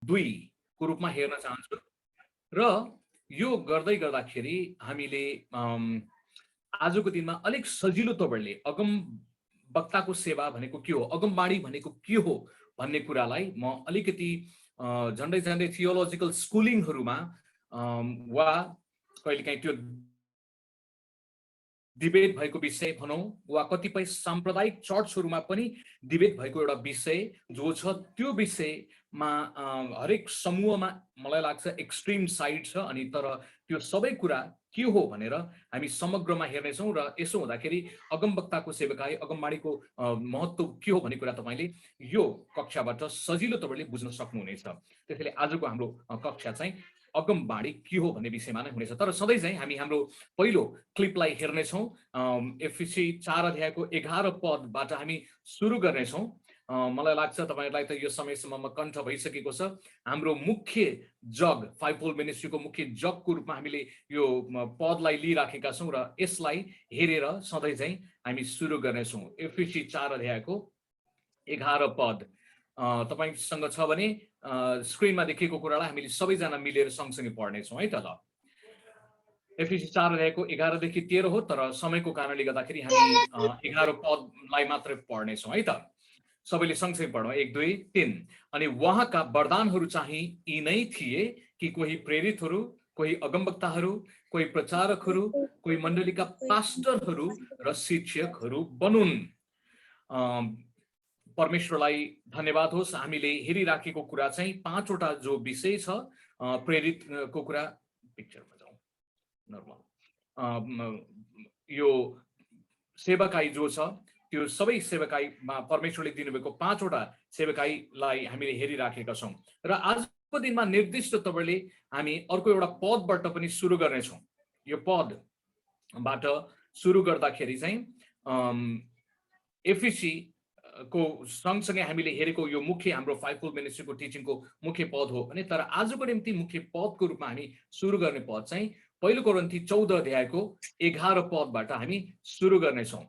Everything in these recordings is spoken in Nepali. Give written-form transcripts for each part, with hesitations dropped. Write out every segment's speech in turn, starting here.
2 को रूपमा हेर्न चाहन्छु र यो गर्दै गर्दाखेरि हामीले आजको दिनमा अलिक सजिलो तवरले अगम वक्ताको सेवा भनेको के हो, अगमबाणी भनेको के हो भन्ने कुरालाई म अलिकति झन्डै झन्डै थियोलोजिकल स्कुलिङहरूमा वा कहिलेकाहीँ त्यो डिबेट भएको विषय भनौँ वा कतिपय साम्प्रदायिक चर्चहरूमा पनि डिबेट भएको एउटा विषय जो छ, त्यो विषयमा हरेक समूहमा मलाई लाग्छ एक्सट्रिम साइड छ। अनि तर त्यो सबै कुरा के हो भनेर हामी समग्रमा हेर्नेछौँ र यसो हुँदाखेरि अगमवक्ताको सेवकाई, अगमबाणीको महत्त्व के हो भन्ने कुरा तपाईँले यो कक्षाबाट सजिलो तवरले बुझ्न सक्नुहुनेछ। त्यसैले आजको हाम्रो कक्षा चाहिँ अगमबाणी के हो भन्ने विषयमा नै हुनेछ। तर सधैँ चाहिँ हामी हाम्रो पहिलो क्लिपलाई हेर्नेछौँ। एफिसी 4 अध्यायको 11 पदबाट हामी सुरु गर्नेछौँ। मलाई लाग्छ तपाईँहरूलाई त यो समयसम्ममा कण्ठ भइसकेको छ। हाम्रो मुख्य जग, फाइभफोल्ड मिनिस्ट्रीको मुख्य जगको रूपमा हामीले यो पदलाई लिइराखेका छौँ र यसलाई हेरेर सधैँ चाहिँ हामी सुरु गर्नेछौँ। एफिसी 4 अध्यायको 11 पद तपाईसँग छ भने स्क्रिनमा देखिएको कुरालाई हामीले सबैजना मिलेर सँगसँगै पढ्नेछौँ है त। ल, एफिसी 4 अध्यायको 11 देखि 13 हो, तर समयको कारणले गर्दाखेरि हामी 11 पदलाई मात्रै पढ्नेछौँ है त। सबैले सँगसँगै पढौँ, 1 2 3। अनि उहाँका वरदानहरू चाहिँ यी नै थिए कि कोही प्रेरितहरू, कोही अगमवक्ताहरू, कोही प्रचारकहरू, कोही मण्डलीका पास्टरहरू र शिक्षकहरू बनुन्। परमेश्वरलाई धन्यवाद होस्। हामीले हेरिराखेको कुरा चाहिँ 5वटा जो विषय छ, प्रेरितको कुरा, पिक्चरमा जाउँ नर्मल, यो सेवकाई जो छ त्यो सबै सेवकाईमा परमेश्वरले दिनुभएको 5वटा सेवकाईलाई हामीले हेरिराखेका छौँ र आजको दिनमा निर्दिष्ट तवरले हामी अर्को एउटा पदबाट पनि सुरु गर्नेछौँ। यो पदबाट सुरु गर्दाखेरि चाहिँ एफिसी को सँगसँगै हामीले हेरेको यो मुख्य हाम्रो फाइभफोल्ड मिनिस्ट्रीको टिचिङको मुख्य पद हो भने, तर आजको निम्ति मुख्य पदको रूपमा हामी सुरु गर्ने पद चाहिँ पहिलो कोरिन्थी 14 अध्यायको 11 पदबाट हामी सुरु गर्नेछौँ।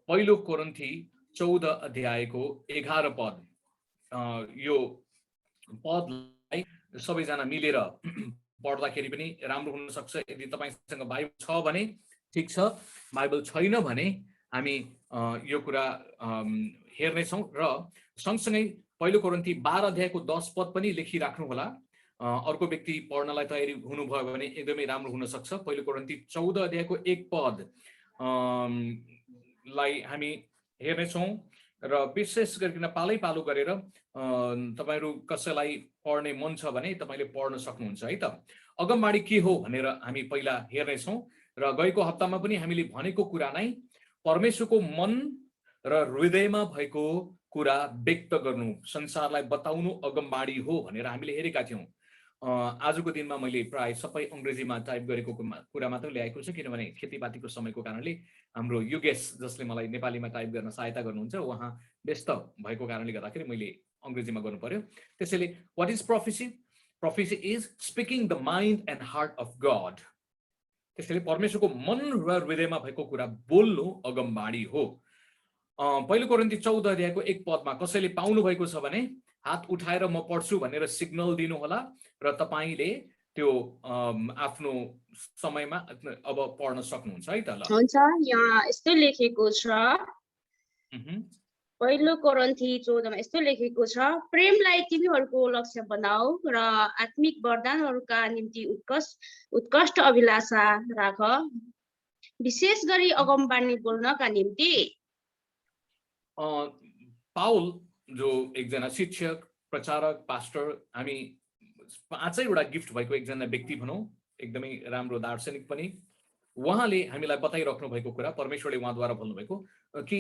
पहिलो कोरिन्थी 14 अध्यायको 11 पद। यो पदलाई सबैजना मिलेर पढ्दाखेरि पनि राम्रो हुन सक्छ। यदि तपाईसँग बाइबल छ भने ठिक छ, बाइबल छैन भने हामी यो कुरा हेर्नेछौँ र सँगसँगै पहिलो कोरिन्थी 12 अध्यायको 10 पद पनि लेखिराख्नु होला। अर्को व्यक्ति पढ्नलाई तयारी हुनुभयो भने एकदमै राम्रो हुन सक्छ। पहिलो कोरिन्थी 14 अध्यायको 1 पद लाई हामी हेर्नेछौँ र विशेष गरिकन पालै पालो गरेर तपाईहरू कसैलाई पढ्ने मन छ भने तपाईँले पढ्न सक्नुहुन्छ है त। अगमबाणी के हो भनेर हामी पहिला हेर्नेछौँ र गएको हप्तामा पनि हामीले भनेको कुरा नै परमेश्वरको मन र हृदयमा भएको कुरा व्यक्त गर्नु, संसारलाई बताउनु अगमबाणी हो भनेर हामीले हेरेका थियौँ। आजको दिनमा मैले प्राय सबै अङ्ग्रेजीमा टाइप गरेको कुरा मात्र ल्याएको छु, किनभने खेतीपातीको समयको कारणले हाम्रो युगेश जसले मलाई नेपालीमा टाइप गर्न सहायता गर्नुहुन्छ उहाँ व्यस्त भएको कारणले गर्दाखेरि मैले अङ्ग्रेजीमा गर्नु पर्यो। त्यसैले what is prophecy? Prophecy is speaking the mind and heart of God. त्यसैले परमेश्वरको मन र हृदयमा भएको कुरा बोल्नु अगमबाणी हो। पहिलो कोरिन्थी 14 अध्यायको 1 पदमा कसैले पाउनु भएको छ भने हात उठाएर म पढ्छु भनेर सिग्नल दिनु होला र तपाईले त्यो आफ्नो समयमा अब पढ्न सक्नुहुन्छ है त। ल, हुन्छ, यहाँ यस्तो लेखेको छ, पहिलो कोरिन्थी 14 मा यस्तो लेखेको छ, प्रेमलाई तिमीहरूको लक्ष्य बनाऊ र आत्मिक वरदानहरूका निम्ति उत्कृष्ट अभिलाषा राख, विशेष गरी अगमबाणी बोल्नका निम्ति। पाउल जो एकजना शिक्षक, प्रचारक, पास्टर, हामी 5वटा गिफ्ट भएको एकजना व्यक्ति भनौँ, एकदमै राम्रो दार्शनिक पनि, उहाँले हामीलाई बताइराख्नु भएको कुरा, परमेश्वरले उहाँद्वारा भन्नुभएको कि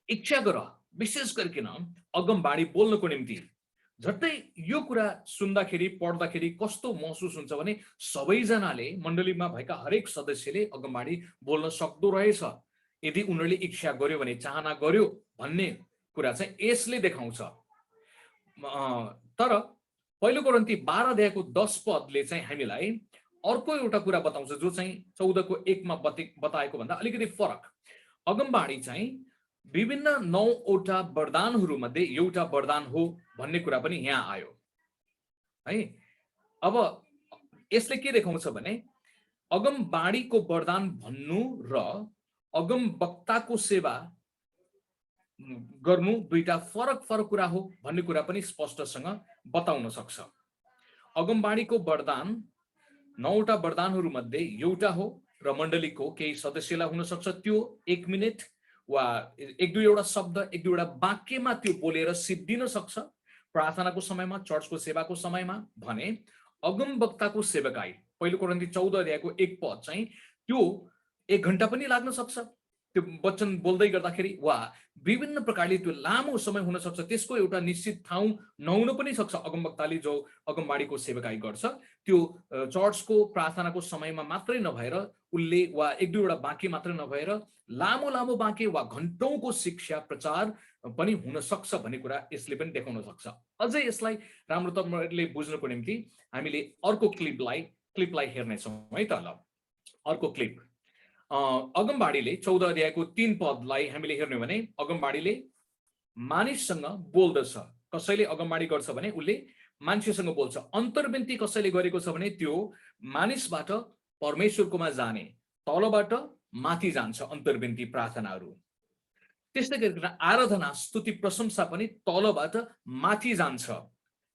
इच्छा गर विशेष गरिकन अगमबाणी बोल्नको निम्ति। झट्टै यो कुरा सुन्दाखेरि पढ्दाखेरि कस्तो महसुस हुन्छ भने सबैजनाले, मण्डलीमा भएका हरेक सदस्यले अगमबाणी बोल्न सक्दो रहेछ यदि उनीहरूले इच्छा गर्यो भने, चाहना गर्यो भन्ने कुरा चाहिँ यसले देखाउँछ। तर पहिलो कोरिन्थी 12 अध्यायको 10 पदले चाहिँ हामीलाई अर्को एउटा कुरा बताउँछ जो चाहिँ 14 को 1 मा बताएको भन्दा अलिकति फरक। अगमबाणी चाहिँ विभिन्न 9वटा वरदानहरू मध्ये एउटा वरदान हो भन्ने कुरा पनि यहाँ आयो। है। अब यसले के देखाउँछ भने अगमबाणीको वरदान भन्नु र अगम वक्ताको सेवा गर्नु दुईटा फरक फरक कुरा हो भन्ने कुरा पनि स्पष्टसँग बताउन सक्छ। अगमबाणीको वरदान 9वटा वरदानहरू मध्ये एउटा हो र मण्डलीको केही सदस्यलाई हुन सक्छ त्यो 1 मिनेट वा 1-2 शब्द 1-2 वाक्यमा त्यो बोलेर सिद्धिन सक्छ प्रार्थनाको समयमा, चर्चको सेवाको समयमा। भने अगम वक्ताको सेवकाई पहिलो कोरिन्थी 14 अध्यायको 1 पद चाहिँ त्यो 1 घण्टा पनि लाग्न सक्छ त्यो वचन बोल्दै गर्दाखेरि, वा विभिन्न प्रकारले त्यो लामो समय हुन सक्छ। त्यसको एउटा निश्चित ठाउँ नहुन पनि सक्छ। अगमवक्ताले जो अगमबाणीको सेवकाई गर्छ त्यो चर्चको प्रार्थनाको समयमा मात्रै नभएर उसले वा 1-2 वाक्य मात्रै नभएर लामो लामो वाक्य वा घण्टौंको शिक्षा प्रचार पनि हुन सक्छ भन्ने कुरा यसले पनि देखाउन सक्छ। अझै यसलाई राम्रो तपाईहरुले बुझ्नको निम्ति हामीले अर्को क्लिपलाई हेर्नेछौँ है त। ल अर्को क्लिप अगमबाडीले 14 अध्यायको 3 पदलाई हामीले हेर्ने भने अगमबाडीले मानिससँग बोल्दछ। कसैले अगमबाडी गर्छ भने उसले मान्छेसँग बोल्छ। अन्तर्विन्ती कसैले गरेको छ भने त्यो मानिसबाट परमेश्वरकोमा जाने, तलबाट माथि जान्छ अन्तर्विन्ती प्रार्थनाहरू। त्यस्तै गरिकन आराधना, स्तुति, प्रशंसा पनि तलबाट माथि जान्छ।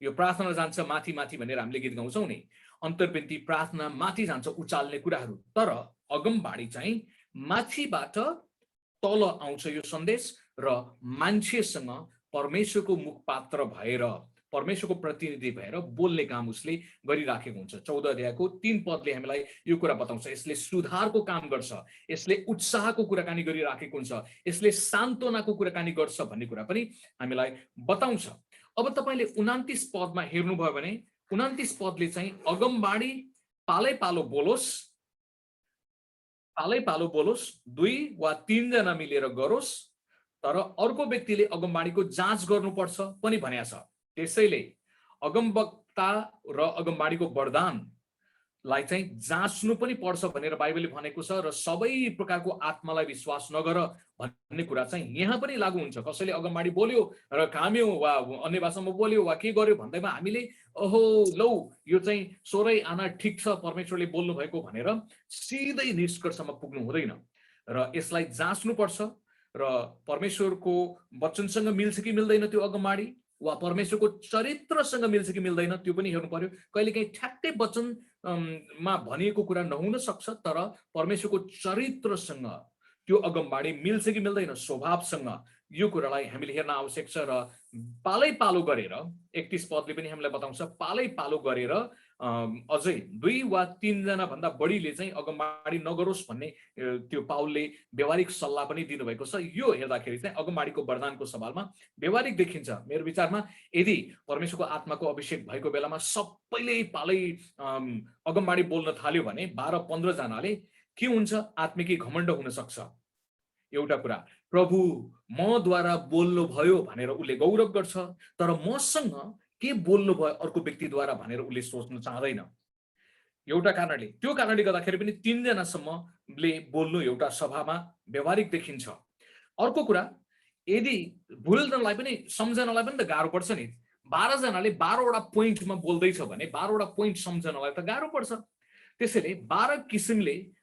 यो प्रार्थना जान्छ माथि माथि भनेर हामीले गीत गाउँछौँ नि। अन्तर्विन्ती प्रार्थना माथि जान्छ उचाल्ने कुराहरू। तर अगमबाडी चाहिँ माथिबाट तल आउँछ यो सन्देश र मान्छेसँग परमेश्वरको मुखपात्र भएर, परमेश्वरको प्रतिनिधि भएर बोल्ने काम उसले गरिराखेको हुन्छ। 14 अध्यायको 3 पदले हामीलाई यो कुरा बताउँछ। यसले सुधारको काम गर्छ, यसले उत्साहको कुराकानी गरिराखेको हुन्छ, यसले सान्त्वनाको कुराकानी गर्छ भन्ने कुरा पनि हामीलाई बताउँछ। अब तपाईले 29 पदमा हेर्नुभयो भने 29 पदले चाहिँ अगमबाडी पालै पालो बोलोस्, 2 वा 3 जना मिलेर गरोस्, तर अर्को व्यक्तिले अगमबाडीको जाँच गर्नुपर्छ पनि भनेको छ। त्यसैले अगमवक्ता र अगमबाडीको वरदानलाई चाहिँ जाँच्नु पनि पर्छ भनेर बाइबलले भनेको छ। र सबै प्रकारको आत्मालाई विश्वास नगर भन्ने कुरा चाहिँ यहाँ पनि लागू हुन्छ। कसैले अगमबाडी बोल्यो र काम्यो वा अन्य भाषामा बोल्यो वा के गर्यो भन्दैमा हामीले ओहो लौ यो चाहिँ सोरै आना ठिक छ परमेश्वरले बोल्नु भएको भनेर सिधै निष्कर्षमा पुग्नु हुँदैन र यसलाई जाँच्नु पर्छ। र परमेश्वरको वचनसँग मिल्छ कि मिल्दैन त्यो अगमबाडी, वा परमेश्वरको चरित्रसँग मिल्छ कि मिल्दैन त्यो पनि हेर्नु पर्यो। कहिलेकाहीँ ठ्याक्कै वचनमा भनिएको कुरा नहुन सक्छ, तर परमेश्वरको चरित्रसँग त्यो अगमबाडी मिल्छ कि मिल्दैन, स्वभावसँग, यो कुरालाई हामीले हेर्न आवश्यक छ। र पालै पालो गरेर 31 पदले पनि हामीलाई बताउँछ पालै पालो गरेर अझै 2 वा 3 जना भन्दा बढीले चाहिँ अगमबाडी नगरोस् भन्ने त्यो पाउलले व्यवहारिक सल्लाह पनि दिनुभएको छ। यो हेर्दाखेरि चाहिँ अगमबाडीको वरदानको सवालमा व्यवहारिक देखिन्छ। मेरो विचारमा यदि परमेश्वरको आत्माको अभिषेक भएको बेलामा सबैले पालै अगमबाडी बोल्न थाल्यो भने 12-15 जनाले के हुन्छ, आत्मिकी घमण्ड हुन सक्छ। एउटा कुरा प्रभु मद्वारा बोल्नु भयो भनेर उसले गौरव गर्छ, तर मसँग के बोल्नु भयो अर्को व्यक्तिद्वारा भनेर उसले सोच्न चाहदैन। एउटा कारणले, त्यो कारणले गर्दाखेरि पनि 3 जनासम्मले बोल्नु एउटा सभामा व्यवहारिक देखिन्छ। अर्को कुरा, यदि बुझ्नलाई पनि सम्झनलाई पनि त गाह्रो पर्छ नि। 12 जनाले 12वटा पोइन्टमा बोल्दैछ भने 12वटा पोइन्ट सम्झनलाई त गाह्रो पर्छ। त्यसैले 12 किसिमले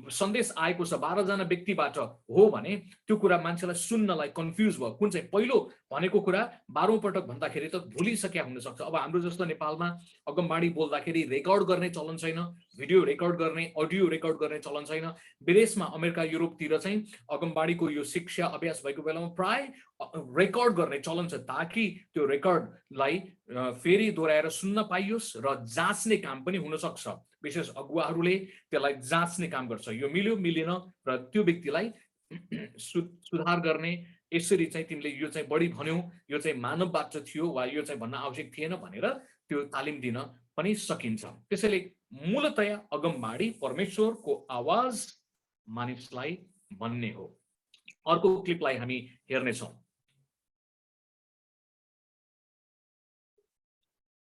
सन्देश आएको छ, 12 जना व्यक्तिबाट हो भने त्यो कुरा मान्छेलाई सुन्नलाई कन्फ्युज भयो। कुन चाहिँ पहिलो भनेको कुरा 12औं पटक भन्दाखेरि त भुलिसक्या हुन सक्छ। अब हाम्रो जस्तो नेपालमा अगमबाडी बोल्दाखेरि रेकर्ड गर्ने चलन छैन, भिडियो रेकर्ड गर्ने, अडियो रेकर्ड गर्ने चलन छैन। विदेशमा अमेरिका, युरोपतिर चाहिँ अगमबाडीको यो शिक्षा अभ्यास भएको बेलामा प्राय रेकर्ड गर्ने चलन छ, ताकि त्यो रेकर्डलाई फेरि दोहोऱ्याएर सुन्न पाइयोस् र जाँच्ने काम पनि हुन सक्छ। विशेष अगुवाहरूले त्यसलाई जाँच्ने काम गर्छ, यो मिल्यो मिलेन, र त्यो व्यक्तिलाई सुधार गर्ने, यसरी चाहिँ तिमीले यो चाहिँ बढी भन्यौ, यो चाहिँ मानवबाट थियो वा यो चाहिँ भन्न आवश्यक थिएन भनेर त्यो तालिम दिन पनि सकिन्छ। त्यसैले मूलतया अगमबाडी परमेश्वरको आवाज मानिसलाई भन्ने हो। अर्को क्लिपलाई हामी हेर्नेछौँ।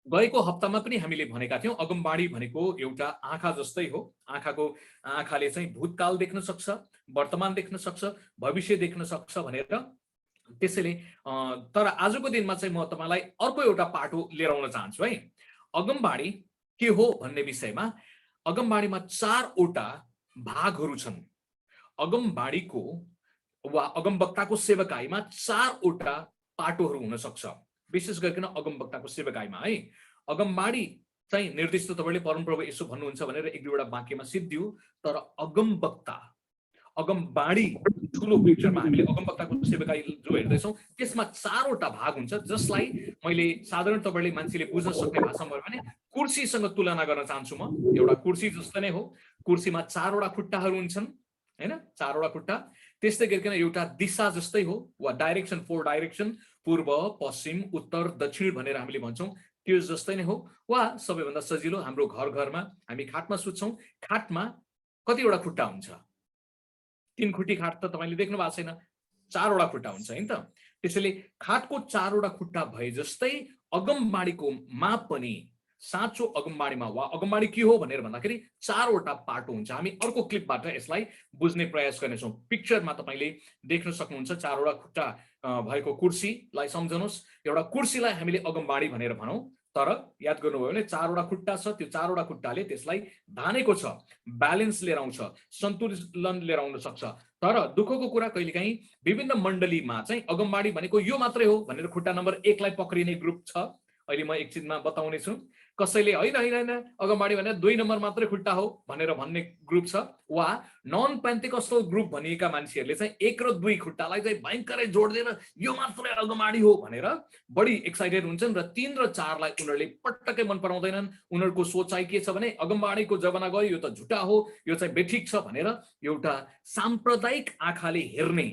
गएको हप्तामा पनि हामीले भनेका थियौं अगमबाडी भनेको एउटा आँखा जस्तै हो। आँखाले चाहिँ भूतकाल देख्न सक्छ, वर्तमान देख्न सक्छ, भविष्य देख्न सक्छ भनेर। त्यसैले तर आजको दिनमा चाहिँ म तपाईलाई अर्को एउटा पाटो लिएर आउन चाहन्छु है। अगमबाडी के हो भन्ने विषयमा अगमबाडीमा 4वटा भागहरू छन्। अगमबाडीको वा अगमवक्ताको सेवकाईमा 4वटा पाटोहरू हुन सक्छ। विशेष गरिकन अगमवक्ताको सेवकाईमा है अगमबाडी चाहिँ निर्दिष्ट तपाईँले परमप्रभु यसो भन्नुहुन्छ भनेर एक दुईवटा वाक्यमा सिद्धियो, तर अगमवक्ता अगमबाडी ठुलो पिक्चरमा हामीले अगमवक्ताको सेवकाई जो हेर्दैछौँ त्यसमा 4वटा भाग हुन्छ, जसलाई मैले साधारण तपाईँले मान्छेले बुझ्न सक्ने भाषामा भने कुर्सीसँग तुलना गर्न चाहन्छु। म एउटा कुर्सी जस्तो नै हो, कुर्सीमा 4वटा खुट्टाहरू हुन्छन् हैन, 4वटा खुट्टा। त्यस्तै गरिकन एउटा दिशा जस्तै हो वा डाइरेक्सन, 4 डाइरेक्सन, पूर्व पश्चिम उत्तर दक्षिण भनेर हामीले भन्छौँ, त्यो जस्तै नै हो। वा सबैभन्दा सजिलो हाम्रो घर घरमा हामी खाटमा सुत्छौँ, खाटमा कतिवटा खुट्टा हुन्छ? 3 खुट्टी खाट त तपाईँले देख्नु भएको छैन, 4वटा खुट्टा हुन्छ हैन त। त्यसैले खाटको 4वटा खुट्टा भए जस्तै अगमबाडीको मा पनि साँचो अगमबाडीमा वा अगमबाडी के हो भनेर भन्दाखेरि 4वटा पाटो हुन्छ। हामी अर्को क्लिपबाट यसलाई बुझ्ने प्रयास गर्नेछौँ। पिक्चरमा तपाईँले देख्न सक्नुहुन्छ 4वटा खुट्टा भएको कुर्सीलाई सम्झनुहोस्। एउटा कुर्सीलाई हामीले अगमबाडी भनेर भनौँ, तर याद गर्नुभयो भने 4वटा खुट्टा छ, त्यो 4वटा खुट्टाले त्यसलाई धानेको छ, ब्यालेन्स लिएर आउँछ, सन्तुलन लिएर आउन सक्छ। तर दुःखको कुरा कहिलेकाहीँ विभिन्न मण्डलीमा चाहिँ अगमबाडी भनेको यो मात्रै हो भनेर खुट्टा नम्बर 1 लाई पक्रिने ग्रुप छ। अहिले म एकछिनमा बताउने छु। कसैले होइन होइन अगमबाडी भनेर 2 नम्बर मात्रै खुट्टा हो भनेर भन्ने ग्रुप छ। वा नन पेन्टेकोस्टल ग्रुप भनिएका मान्छेहरूले चाहिँ 1 र 2 खुट्टालाई चाहिँ भयङ्करै जोड दिएर यो मात्रै अगमबाडी हो भनेर बढी एक्साइटेड हुन्छन् र 3 र 4 लाई उनीहरूले पटक्कै मन पराउँदैनन्। उनीहरूको सोचाइ के छ भने अगमबाडीको जमाना गयो, यो त झुटा हो, यो चाहिँ बेठिक छ भनेर एउटा साम्प्रदायिक आँखाले हेर्ने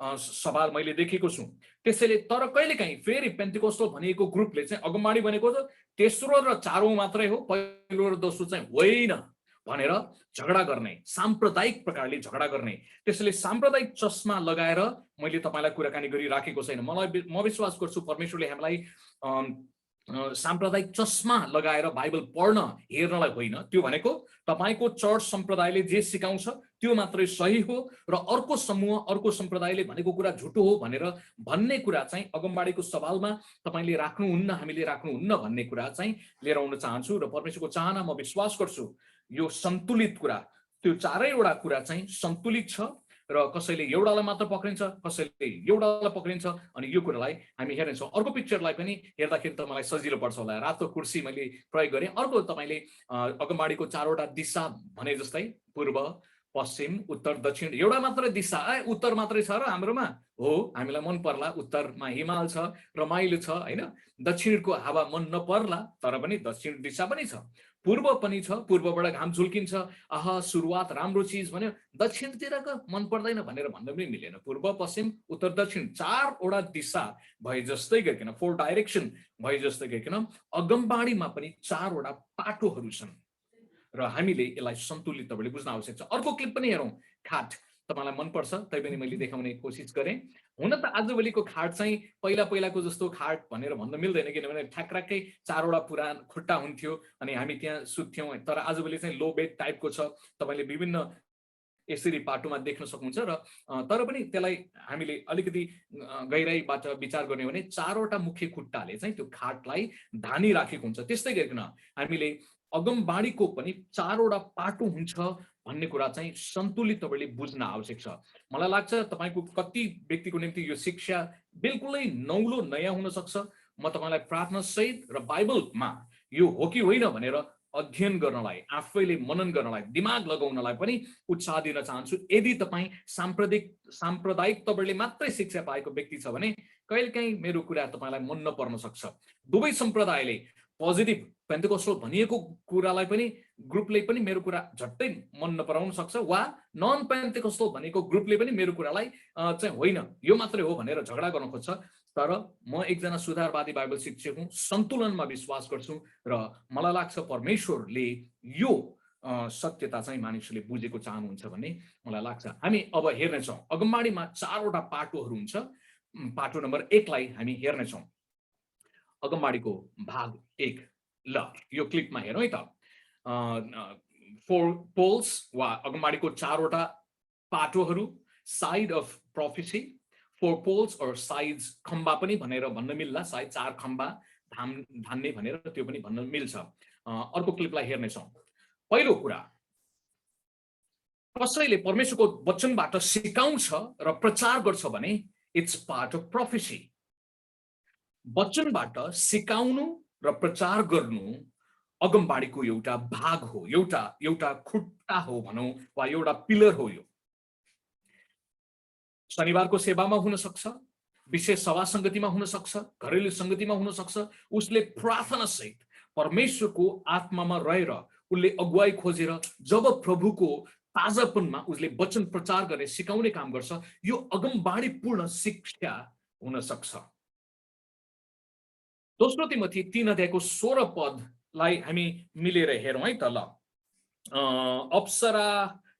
सवाल मैले देखेको छु। त्यसैले तर कहिलेकाहीँ फेरि पेन्टेकोस्टल भनिएको ग्रुपले चाहिँ अगमबाडी भनेको त तेस्रो र 4औं मात्रै हो, पहिलो र दोस्रो चाहिँ होइन भनेर झगडा गर्ने, साम्प्रदायिक प्रकारले झगडा गर्ने। त्यसैले साम्प्रदायिक चस्मा लगाएर मैले तपाईँलाई कुराकानी गरिराखेको छैन। म विश्वास गर्छु परमेश्वरले हामीलाई साम्प्रदायिक चस्मा लगाएर बाइबल पढ्न हेर्नलाई होइन, त्यो भनेको तपाईँको चर्च सम्प्रदायले जे सिकाउँछ त्यो मात्रै सही हो र अर्को समूह अर्को सम्प्रदायले भनेको कुरा झुटो हो भनेर भन्ने कुरा चाहिँ अगमबाडीको सवालमा तपाईँले राख्नुहुन्न, हामीले राख्नुहुन्न भन्ने कुरा चाहिँ लिएर आउन चाहन्छु। र परमेश्वरको चाहना म विश्वास गर्छु यो सन्तुलित कुरा, त्यो 4वटा कुरा चाहिँ सन्तुलित छ र कसैले एउटालाई मात्र पक्रिन्छ, कसैले एउटालाई पक्रिन्छ, अनि यो कुरालाई हामी हेर्नेछौँ। अर्को पिक्चरलाई पनि हेर्दाखेरि त मलाई सजिलो पर्छ होला। रातो कुर्सी मैले प्रयोग गरेँ। अर्को तपाईँले अगमबाडीको 4वटा दिशा भने जस्तै पूर्व पश्चिम उत्तर दक्षिण, एउटा मात्रै दिशा उत्तर मात्रै छ र हाम्रोमा हो, हामीलाई मन पर्ला उत्तरमा हिमाल छ, रमाइलो छ हैन, दक्षिणको हावा मन नपर्ला तर पनि दक्षिण दिशा पनि छ, पूर्व पनि छ, पूर्वबाट घाम झुल्किन्छ, आहा सुरुवात राम्रो चिज भन्यो, दक्षिणतिरको मन पर्दैन भनेर भन्न पनि मिलेन। पूर्व पश्चिम उत्तर दक्षिण 4वटा दिशा भए जस्तै गरिकन 4 डाइरेक्सन भए जस्तै गरिकन अगमबाडीमा पनि 4वटा पाटोहरू छन् र हामीले यसलाई सन्तुलित तपाईँले बुझ्न आवश्यक छ। अर्को क्लिप पनि हेरौँ। खाट तपाईँलाई मनपर्छ, तैपनि मैले देखाउने कोसिस गरेँ। हुन त आजभोलिको खाट चाहिँ पहिलाको जस्तो खाट भनेर भन्न मिल्दैन, किनभने ठ्याक्राक्कै 4वटा पुरान खुट्टा हुन्थ्यो अनि हामी त्यहाँ सुत्थ्यौँ। तर आजभोलि चाहिँ लो बेड टाइपको छ, तपाईँले विभिन्न यसरी पाटोमा देख्न सक्नुहुन्छ। र तर पनि त्यसलाई हामीले अलिकति गहिराईबाट विचार गर्ने भने 4वटा मुख्य खुट्टाले चाहिँ त्यो खाटलाई धानिराखेको हुन्छ। त्यस्तै गरिकन हामीले अगमबाडीको पनि 4वटा पाटो हुन्छ भन्ने कुरा चाहिँ सन्तुलित तपाईँले बुझ्न आवश्यक छ। मलाई लाग्छ तपाईँको कति व्यक्तिको निम्ति यो शिक्षा बिल्कुलै नौलो नयाँ हुन सक्छ। म तपाईँलाई प्रार्थना सहित र बाइबलमा यो हो कि होइन भनेर अध्ययन गर्नलाई, आफैले मनन गर्नलाई, दिमाग लगाउनलाई पनि उत्साह दिन चाहन्छु। यदि तपाईँ साम्प्रदायिक तपाईँले मात्रै शिक्षा पाएको व्यक्ति छ भने कहिलेकाहीँ मेरो कुरा तपाईँलाई मन नपर्न सक्छ। दुवै सम्प्रदायले पोजिटिभ पेन्टेकोस्टल भनिएको कुरालाई पनि ग्रुपले पनि मेरो कुरा झट्टै मन नपराउन सक्छ, वा नन पेन्टेकोस्टल भनेको ग्रुपले पनि मेरो कुरालाई चाहिँ होइन यो मात्रै हो भनेर झगडा गर्न खोज्छ। तर म एकजना सुधारवादी बाइबल शिक्षक हुँ, सन्तुलनमा विश्वास गर्छु र मलाई लाग्छ परमेश्वरले यो सत्यता चाहिँ मानिसहरूले बुझेको चाहनुहुन्छ भन्ने मलाई लाग्छ। हामी अब हेर्नेछौँ अगमबाडीमा 4वटा पाटोहरू हुन्छ। पाटो नम्बर 1 लाई हामी हेर्नेछौँ। अगमबाडीको भाग 1 ल यो क्लिपमा हेरौँ है त। 4 पोल्स वा अगमबाडीको 4वटा पाटोहरू, साइड अफ प्रोफेसी, 4 पोल्स और साइड्स, खम्बा पनि भनेर भन्न मिल्ला, सायद 4 खम्बा धान्ने भनेर त्यो पनि भन्न मिल्छ। अर्को क्लिपलाई हेर्नेछौँ। पहिलो कुरा, कसैले परमेश्वरको वचनबाट सिकाउँछ र प्रचार गर्छ भने इट्स पार्ट अफ प्रोफेसी। वचनबाट सिकाउनु र प्रचार गर्नु अगमबाडीको एउटा भाग हो, एउटा खुट्टा हो भनौँ, वा एउटा पिलर हो। यो शनिबारको सेवामा हुन सक्छ, विशेष सभा संगतिमा हुन सक्छ, घरेलु संगतिमा हुन सक्छ। उसले प्रार्थना सहित परमेश्वरको आत्मामा रहेर उसले अगुवाई खोजेर जब प्रभुको ताजापनमा उसले वचन प्रचार गर्ने सिकाउने काम गर्छ, यो अगमबाडी पूर्ण शिक्षा हुन सक्छ। दोस्रो तिमोथी 3:16 हामी मिलेर हेरौँ है त। ल, अप्सरा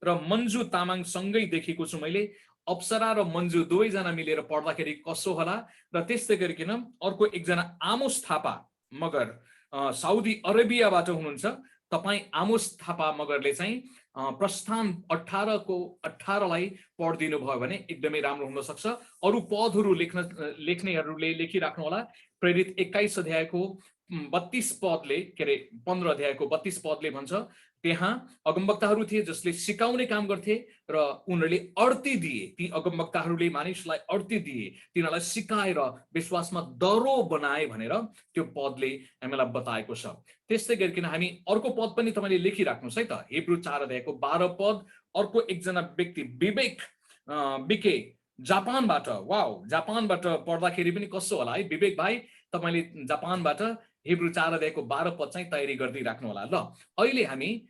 र मन्जु तामाङ सँगै देखेको छु मैले। अप्सरा र मन्जु दुवैजना मिलेर पढ्दाखेरि कसो होला। र त्यस्तै गरिकन अर्को एकजना आमोस थापा मगर साउदी अरेबियाबाट हुनुहुन्छ। तपाईँ आमोस थापा मगरले चाहिँ प्रस्थान 18:18 पढिदिनु भयो भने एकदमै राम्रो हुन सक्छ। अरू पदहरू लेख्नेहरूले लेखिराख्नु होला। प्रेरित 21 अध्यायको 32 पदले, के अरे 15 अध्यायको 32 पदले भन्छ, त्यहाँ अगमवक्ताहरू थिए जसले सिकाउने काम गर्थे र उनीहरूले अड्ती दिए। ती अगमवक्ताहरूले मानिसलाई अड्ती दिए, तिनीहरूलाई सिकाएर विश्वासमा दरो बनाए भनेर त्यो पदले हामीलाई बताएको छ। त्यस्तै गरिकन हामी अर्को पद पनि तपाईँले लेखिराख्नुहोस् है त। हिब्रू 4:12 पद। अर्को एकजना व्यक्ति विवेक बिके जापानबाट, वाउ, जापानबाट पढ्दाखेरि पनि कस्तो होला है विवेक भाइ, तपाईँले जापानबाट हिब्रू 4:12 पद चाहिँ तयारी गरिदिइराख्नु होला। ल, अहिले हामी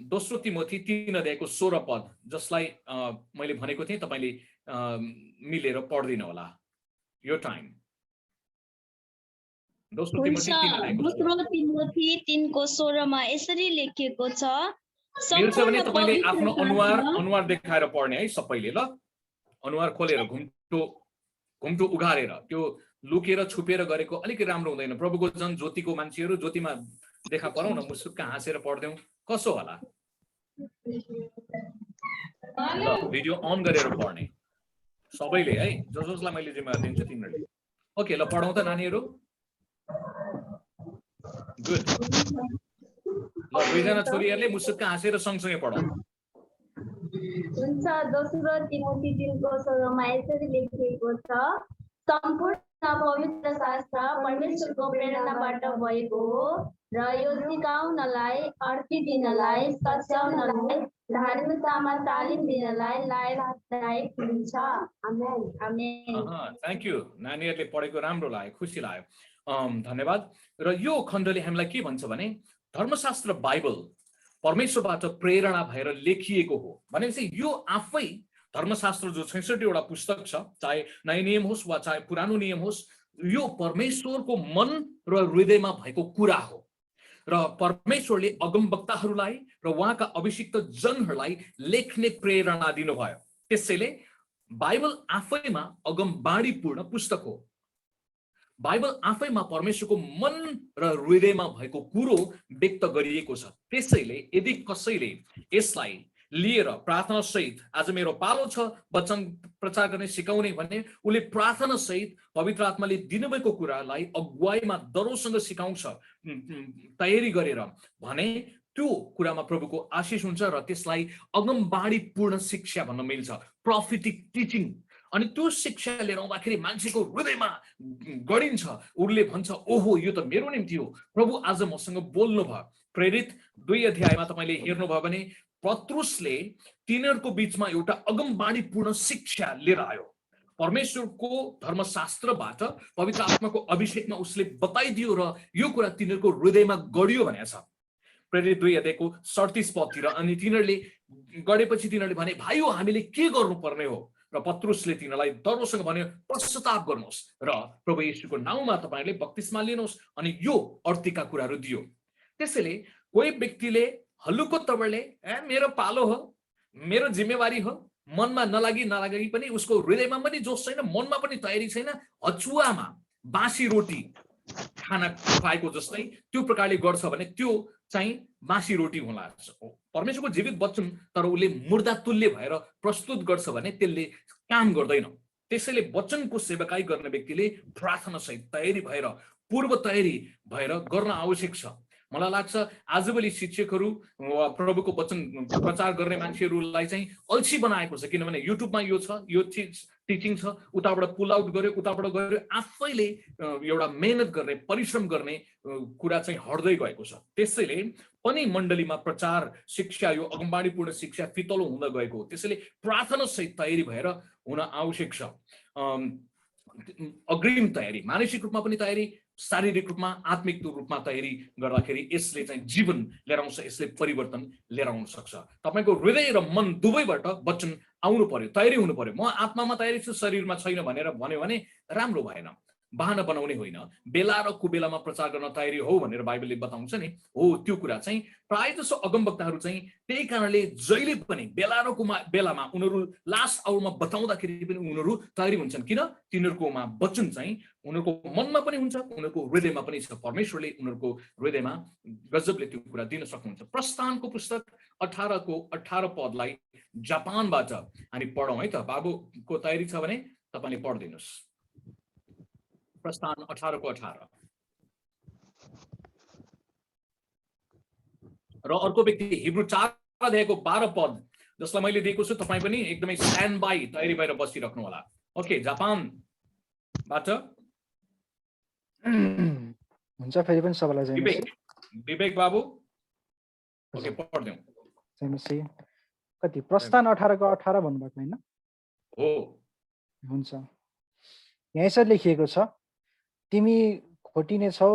दोस्रो तिमोथी 3:16 पद, जसलाई मैले भनेको थिएँ तपाईँले मिलेर पढिदिनु होला यो टाइम। दोस्रो तिमोथी 3:16 मा यसरी लेखिएको छ, मिल्छ भने तपाईँले आफ्नो अनुहार देखाएर पढ्ने है सबैले। ल, अनुहार खोलेर घुम्टो उघारेर, त्यो लुकेर छुपेर गरेको अलिक राम्रो हुँदैन। प्रभुको जन ज्योतिको मान्छेहरू ज्योतिमा देखा परौँ न, मुसुक्क हाँसेर पढ्दैौँ, कसो होला। ल, भिडियो अन गरेर पढ्ने सबैले है, जसलाई मैले जिम्मेवारी दिन्छु तिनीहरूले। ओके, ल पढौँ त नानीहरू। गुड। ल, दुईजना छोरीहरूले मुसुक्क हाँसेर सँगसँगै पढौँ। हुन्छ। दोस्रो तिमोथी 3:16 मा यसरी लेखिएको छ, सम्पूर्ण पवित्र शास्त्र परमेश्वरको प्रेरणाबाट भएको हो र यो सिकाउनलाई, अड्की दिनलाई, सच्याउनलाई, धार्मिकतामा तालिम दिनलाई लायक हुन्छ। आमेन। आमेन। Thank you. नानीहरूले पढेको राम्रो लाग्यो, खुसी लाग्यो, धन्यवाद। र यो खण्डले हामीलाई के भन्छ भने धर्मशास्त्र बाइबल परमेश्वरबाट प्रेरणा भएर लेखिएको हो भनेपछि यो आफै धर्मशास्त्र जो 66 वटा पुस्तक छ, चाहे नयाँ नियम होस् वा चाहे पुरानो नियम होस्, यो परमेश्वरको मन र हृदयमा भएको कुरा हो। र परमेश्वरले अगमवक्ताहरूलाई र उहाँका अभिषिक्त जनहरूलाई लेख्ने प्रेरणा दिनुभयो। त्यसैले बाइबल आफैमा अगमबाडीपूर्ण पुस्तक हो। बाइबल आफैमा परमेश्वरको मन र हृदयमा भएको कुरो व्यक्त गरिएको छ। त्यसैले यदि कसैले यसलाई लिएर प्रार्थना सहित आज मेरो पालो छ वचन प्रचार गर्ने सिकाउने भने उसले प्रार्थना सहित पवित्र आत्माले दिनुभएको कुरालाई अगुवाईमा दरोसँग सिकाउँछ तयारी गरेर भने त्यो कुरामा प्रभुको आशिष हुन्छ र त्यसलाई अगमबाडी पूर्ण शिक्षा भन्न मिल्छ, प्रोफेटिक टिचिङ। अनि त्यो शिक्षा लिएर आउँदाखेरि मान्छेको हृदयमा गडिन्छ, उसले भन्छ ओहो यो त मेरो निम्ति हो, प्रभु आज मसँग बोल्नु भयो। प्रेरित 2 अध्यायमा तपाईँले हेर्नुभयो भने पत्रुसले तिनीहरूको बीचमा एउटा अगमबाडी पूर्ण शिक्षा लिएर आयो। परमेश्वरको धर्मशास्त्रबाट पवित्र आत्माको अभिषेकमा उसले बताइदियो र यो कुरा तिनीहरूको हृदयमा गडियो भनेको छ। प्रेरित 2 अध्यायको 37 पदतिर। अनि तिनीहरूले गडेपछि तिनीहरूले भने भाइ हो हामीले के गर्नुपर्ने हो, र पत्रुसले तिनीहरूलाई दरोसँग भन्यो पश्चाताप गर्नुहोस् र प्रभु येशूको नाउँमा तपाईँहरूले बप्तिस्मा लिनुहोस्। अनि यो अर्तीका कुराहरू दियो। त्यसैले कोही व्यक्तिले हल्लुको तवरले मेरो पालो हो, मेरो जिम्मेवारी हो, मनमा नलागी पनि उसको हृदयमा पनि जोस छैन, मनमा पनि तयारी छैन, हचुवामा बासी रोटी खाना खुवाएको जस्तै त्यो प्रकारले गर्छ भने त्यो चाहिँ बासी रोटी होला। परमेश्वरको जीवित वचन तर उसले मुर्दा तुल्य भएर प्रस्तुत गर्छ भने त्यसले काम गर्दैन। त्यसैले वचनको सेवकाई गर्ने व्यक्तिले प्रार्थना सहित तयारी भएर पूर्व तयारी भएर गर्न आवश्यक छ। मलाई लाग्छ आजभोलि शिक्षकहरू वा प्रभुको वचन प्रचार गर्ने मान्छेहरूलाई चाहिँ अल्छी बनाएको छ, किनभने युट्युबमा यो छ, यो टिचिङ छ, उताबाट पुल आउट गर्यो, उताबाट गऱ्यो, आफैले एउटा मेहनत गर्ने, परिश्रम गर्ने कुरा चाहिँ हट्दै गएको छ। त्यसैले पनि मण्डलीमा प्रचार शिक्षा, यो अगमबाडीपूर्ण शिक्षा फितलो हुँदै गएको हो। त्यसैले प्रार्थना सहित तयारी भएर हुन आवश्यक छ। अग्रिम तयारी, मानसिक रूपमा पनि तयारी, शारीरिक रूपमा, आत्मिक रूपमा तयारी गर्दाखेरि यसले चाहिँ जीवन लिएर आउँछ, यसले परिवर्तन लिएर आउन सक्छ। तपाईको हृदय र मन दुवैबाट वचन आउनु पर्यो, तयारी हुनु पर्यो। म आत्मामा तयारी छु, शरीरमा छैन भनेर भन्यो भने राम्रो भएन। बहाना बनाउने होइन, बेला र कुबेलामा प्रचार गर्न तयारी हो भनेर बाइबलले बताउँछ नि, हो त्यो कुरा चाहिँ प्राय जसो अगमवक्ताहरू चाहिँ त्यही कारणले जहिले पनि बेला र बेलामा उनीहरू लास्ट आवरमा बताउँदाखेरि पनि उनीहरू तयारी हुन्छन्। किन? तिनीहरूकोमा वचन चाहिँ उनीहरूको मनमा पनि हुन्छ, उनीहरूको हृदयमा पनि छ। परमेश्वरले उनीहरूको हृदयमा गजबले त्यो कुरा दिन सक्नुहुन्छ। प्रस्थानको पुस्तक 18 पदलाई जापानबाट हामी पढौँ है त। बाबुको तयारी छ भने तपाईँले पढिदिनुहोस्। प्रस्थान 18 र अर्को व्यक्ति हिब्रू 4:12 पद जसलाई मैले दिएको छु, तपाईँ पनि एकदमै स्ट्यान्ड बाई तयारी भएर बसिराख्नु होला। ओके, जापानबाट हुन्छ, फेरि पनि सबैलाई जय मसीह। विवेक बाबु, ओके पढ्दियौँ। जय मसीह। कति? प्रस्थान 18:18 भन्नुभएको होइन? हो, हुन्छ। यहाँ यसरी लेखिएको छ, तिमी घोटिनेछौ,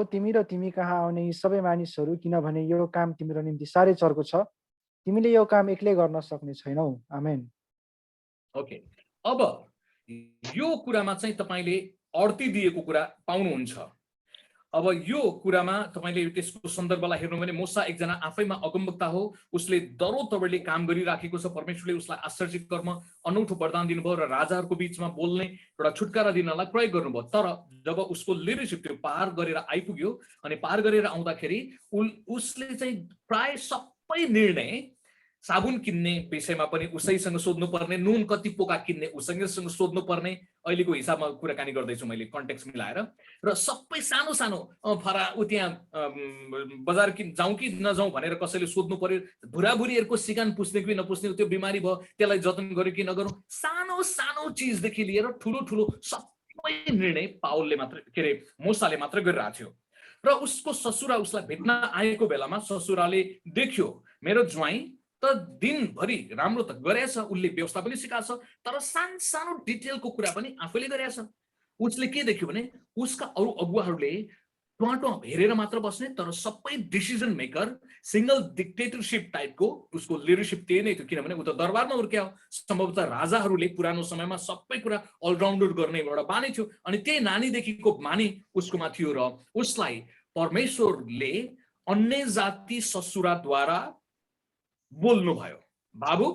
तिमी र तिमी कहाँ आउने यी सबै मानिसहरू, किनभने यो काम तिम्रो निम्ति साह्रै चर्को छ, तिमीले यो काम एक्लै गर्न सक्ने छैनौ। आमेन। ओके, अब यो कुरामा चाहिँ तपाईले अर्थी दिएको कुरा पाउनुहुन्छ। अब यो कुरामा तपाईले त्यसको सन्दर्भलाई हेर्नु भने मूसा एकजना आफैमा अगमवक्ता हो, उसले दरो तबडले काम गरिराखेको छ। परमेश्वरले उसलाई आश्चर्य कर्म, अनौठो वरदान दिनुभयो र राजाहरूको बीचमा बोल्ने एउटा छुटकारा दिनलाई प्रयोग गर्नुभयो। तर जब उसको लिडरसिप त्यो पार गरेर आइपुग्यो अनि पार गरेर आउँदाखेरि उसले चाहिँ प्राय सबै निर्णय, साबुन किन्ने विषयमा पनि उसैसँग सोध्नु पर्ने, नुन कति पोका किन्ने उसैसँग सोध्नु पर्ने, अहिलेको हिसाबमा कुराकानी गर्दैछु मैले कन्टेक्स्ट मिलाएर, र सबै सानो सानो फरा उ त्यहाँ बजार जाउँ कि नजाउँ भनेर कसैले सोध्नु पर्यो, बुढाबुढीहरूको सिकान पुस्ने कि नपुस्ने, त्यो बिमारी भयो त्यसलाई जतन गर्यो कि नगरौँ, सानो सानो चिजदेखि लिएर ठुलो ठुलो सबै निर्णय पावलले मात्र मूसाले मात्र गरिरहेको थियो। र उसको ससुरा उसलाई भेट्न आएको बेलामा ससुराले देख्यो मेरो ज्वाइँ त दिनभरि राम्रो त गरेछ, उसले व्यवस्था पनि सिकाछ, तर सानो डिटेलको कुरा पनि आफैले गरेछ। उसले के देख्यो भने उसका अरू अगुवाहरूले टुवाटो हेरेर मात्र बस्ने, तर सबै डिसिजन मेकर, सिंगल डिक्टेटरशिप टाइपको उसको लिडरसिप त्यही नै थियो। किनभने ऊ त दरबारमा हुर्क्यो, सम्भवतः राजाहरूले पुरानो समयमा सबै कुरा अलराउन्डर गर्ने एउटा बानी थियो, अनि त्यही नानीदेखिको बानी उसकोमा थियो। र उसलाई परमेश्वरले अन्य जाति ससुराद्वारा बोल्नु भयो, बाबु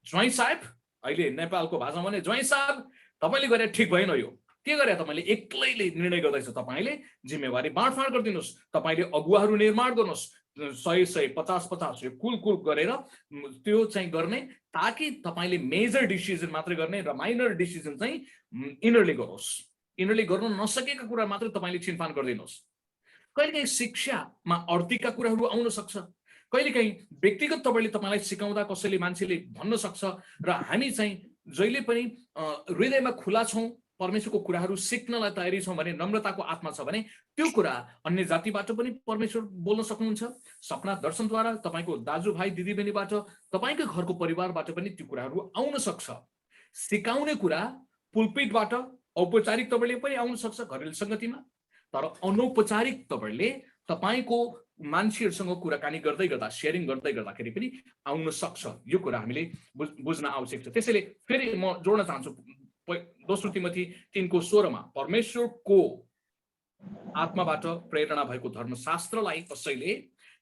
ज्वाइँ साहब, अहिले नेपालको भाषामा भने ज्वाइँ साहब तपाईले गरे ठिक भएन, यो के गरे तपाईले एक्लैले निर्णय गर्दैछ, तपाईले जिम्मेवारी बाँडफाँड गरिदिनुहोस्, तपाईले अगुवाहरू निर्माण गर्नुहोस्, 100 50 कुल गरेर त्यो चाहिँ गर्ने, ताकि तपाईले मेजर डिसिजन मात्रै गर्ने र माइनर डिसिजन चाहिँ यिनीहरूले गरोस्, यिनीहरूले गर्न नसकेका कुरा मात्रै तपाईले छिनफान गरिदिनुहोस्। कहिलेकाहीँ शिक्षामा अर्थीका कुराहरू आउन सक्छ, कहिलेकाहीँ व्यक्तिगत तपाईँले तपाईँलाई सिकाउँदा कसैले मान्छेले भन्न सक्छ, र हामी चाहिँ जहिले पनि हृदयमा खुला छौँ, परमेश्वरको कुराहरू सिक्नलाई तयारी छौँ भने, नम्रताको आत्मा छ भने त्यो कुरा अन्य जातिबाट पनि परमेश्वर बोल्न सक्नुहुन्छ। सपना दर्शनद्वारा तपाईँको दाजुभाइ दिदीबहिनीबाट, तपाईँको घरको परिवारबाट पनि त्यो कुराहरू आउन सक्छ। सिकाउने कुरा पुलपिटबाट औपचारिक तपाईँले पनि आउन सक्छ घरेलु सङ्गतिमा, तर अनौपचारिक तपाईँले तपाईँको मान्छेहरूसँग कुराकानी गर्दै गर्दा, सेयरिङ गर्दै गर्दाखेरि पनि आउन सक्छ। यो कुरा हामीले बुझ्न आवश्यक छ। त्यसैले फेरि म जोड्न चाहन्छु, 2 तिमोथी 3:16 परमेश्वरको आत्माबाट प्रेरणा भएको धर्मशास्त्रलाई कसैले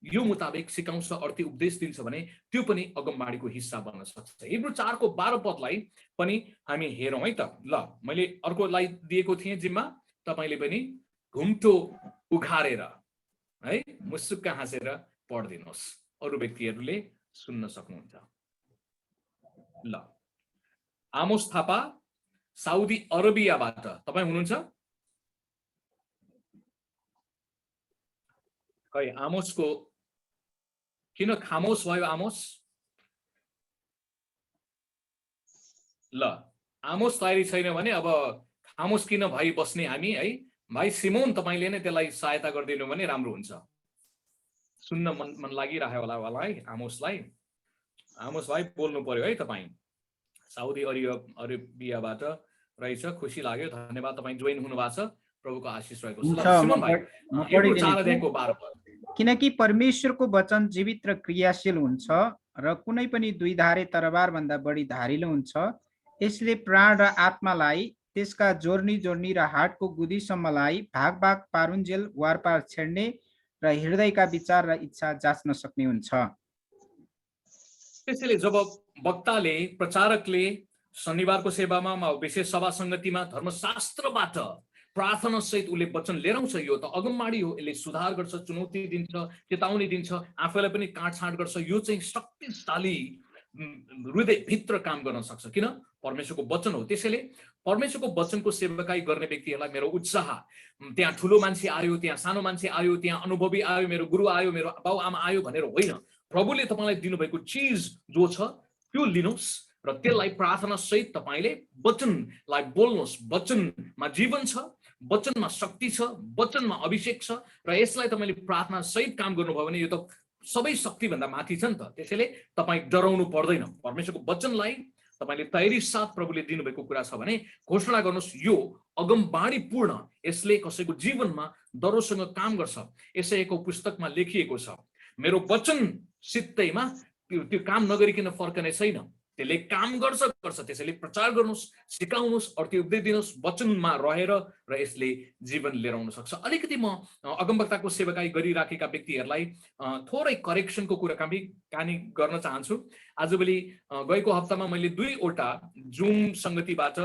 यो मुताबिक सिकाउँछ, अर्थी उपदेश दिन्छ भने त्यो पनि अगमबाडीको हिस्सा बन्न सक्छ। हिब्रू 4:12 पदलाई पनि हामी हेरौँ है त। ल, मैले अर्कोलाई दिएको थिएँ जिम्मा, तपाईँले पनि घुम्टो उघारेर है मुसुक्क हाँसेर पढिदिनुहोस्, अरू व्यक्तिहरूले सुन्न सक्नुहुन्छ। ल, आमोस थापा साउदी अरबियाबाट तपाईँ हुनुहुन्छ? खै आमोसको किन खामोस भयो आमोस? ल आमोस तयारी छैन भने अब खामोस किन भई बस्ने हामी है? भाइ सिमोन तपाईँले नै त्यसलाई सहायता गरिदिनु भने राम्रो हुन्छ। सुन्न मन लागिरह्यो होला है आमोसलाई। आमोस भाइ बोल्नु पर्यो है तपाईँ। साउदी अरेबियाबाट रहेछ, खुसी लाग्यो, धन्यवाद तपाईँ जोइन हुनुभएको छ, प्रभुको आशिष रहेको छ। सिमोन भाइ हिब्रू 4:12 किनकि परमेश्वरको वचन जीवित र क्रियाशील हुन्छ र कुनै पनि दुईधारे तरबार भन्दा बढी धारिलो हुन्छ, यसले प्राण र आत्मालाई, त्यसका जोर्नी जोर्नी र हाडको गुदीसम्मलाई भाग भाग पारुन्जेल वारपार छेड्ने र हृदयका विचार र इच्छा जाँच्न सक्ने हुन्छ। त्यसैले जब वक्ताले, प्रचारकले शनिबारको सेवामा, विशेष सभा सङ्गतिमा धर्मशास्त्रबाट प्रार्थना सहित उसले वचन लिएर आउँछ, यो त अगमबाडी हो, यसले सुधार गर्छ, चुनौती दिन्छ, चेतावनी दिन्छ, आफैलाई पनि काटछाँट गर्छ। यो चाहिँ शक्तिशाली हृदयभित्र काम गर्न सक्छ, किन? परमेश्वरको वचन हो। त्यसैले परमेश्वरको वचनको सेवकाई गर्ने व्यक्तिहरूलाई मेरो उत्साह, त्यहाँ ठुलो मान्छे आयो, त्यहाँ सानो मान्छे आयो, त्यहाँ अनुभवी आयो, मेरो गुरु आयो, मेरो बाउ आमा आयो भनेर होइन। प्रभुले तपाईँलाई दिनुभएको चिज जो छ त्यो लिनुहोस् र त्यसलाई प्रार्थना सहित तपाईँले वचनलाई बोल्नुहोस्। वचनमा जीवन छ, वचनमा शक्ति छ, वचनमा अभिषेक छ र यसलाई तपाईँले प्रार्थना सहित काम गर्नुभयो भने यो त सबै शक्तिभन्दा माथि छ नि त। त्यसैले तपाईँ डराउनु पर्दैन। परमेश्वरको वचनलाई तपाईँले तयारी साथ प्रभुले दिनुभएको कुरा छ भने घोषणा गर्नुहोस्, यो अगमबाडी पूर्ण, यसले कसैको जीवनमा डरोसँग काम गर्छ। यसैको पुस्तकमा लेखिएको छ, मेरो वचन सित्तैमा त्यो काम नगरिकन फर्कने छैन, त्यसले काम गर्छ। त्यसैले प्रचार गर्नुहोस्, सिकाउनुहोस्, अर्थी उपदेश दिनुहोस्, वचनमा रहेर र यसले जीवन लिएर आउन सक्छ। अलिकति म अगमवक्ताको सेवकाई गरिराखेका व्यक्तिहरूलाई थोरै करेक्सनको कुराकानी गर्न चाहन्छु। आजभोलि गएको हप्तामा मैले 2वटा जुम सङ्गतिबाट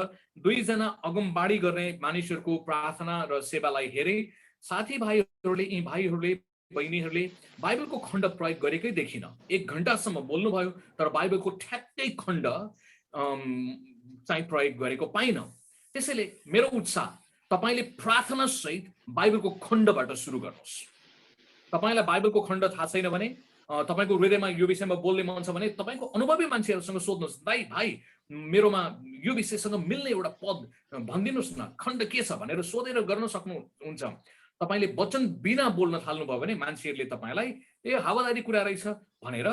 2जना अगमबाडी गर्ने मानिसहरूको प्रार्थना र सेवालाई हेरेँ। साथीभाइहरूले, यी भाइहरूले, बहिनीहरूले बाइबलको खण्ड प्रयोग गरेकै देखिन। 1 घण्टासम्म बोल्नुभयो तर बाइबलको ठ्याक्कै खण्ड चाहिँ प्रयोग गरेको पाइन। त्यसैले मेरो उत्साह, तपाईँले प्रार्थना सहित बाइबलको खण्डबाट सुरु गर्नुहोस्। तपाईँलाई बाइबलको खण्ड थाहा छैन भने, तपाईँको हृदयमा यो विषयमा बोल्ने मन छ भने तपाईँको अनुभवी मान्छेहरूसँग सोध्नुहोस्, दाइ भाइ मेरोमा यो विषयसँग मिल्ने एउटा पद भनिदिनुहोस् न, खण्ड के छ भनेर सोधेर गर्न सक्नुहुन्छ। तपाईँले वचन बिना बोल्न थाल्नुभयो भने मान्छेहरूले तपाईँलाई हावादारी कुरा रहेछ भनेर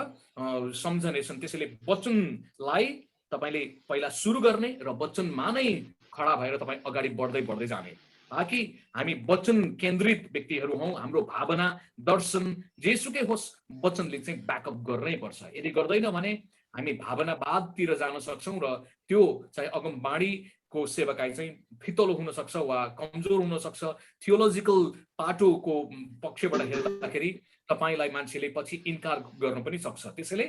सम्झनेछन्। त्यसैले वचनलाई तपाईँले पहिला सुरु गर्ने र वचनमा नै खडा भएर तपाईँ अगाडि बढ्दै जाने, ताकि हामी वचन केन्द्रित व्यक्तिहरू हौँ। हाम्रो भावना, दर्शन जेसुकै होस्, वचनले चाहिँ ब्याकअप गर्नै पर्छ। यदि गर्दैन भने हामी भावनावादतिर जान सक्छौँ र त्यो चाहिँ अगमबाडीको सेवकाई चाहिँ फितलो हुन सक्छ वा कमजोर हुन सक्छ। थियोलोजिकल पाटोको पक्षबाट हेर्दाखेरि तपाईँलाई मान्छेले पछि इन्कार गर्न पनि सक्छ। त्यसैले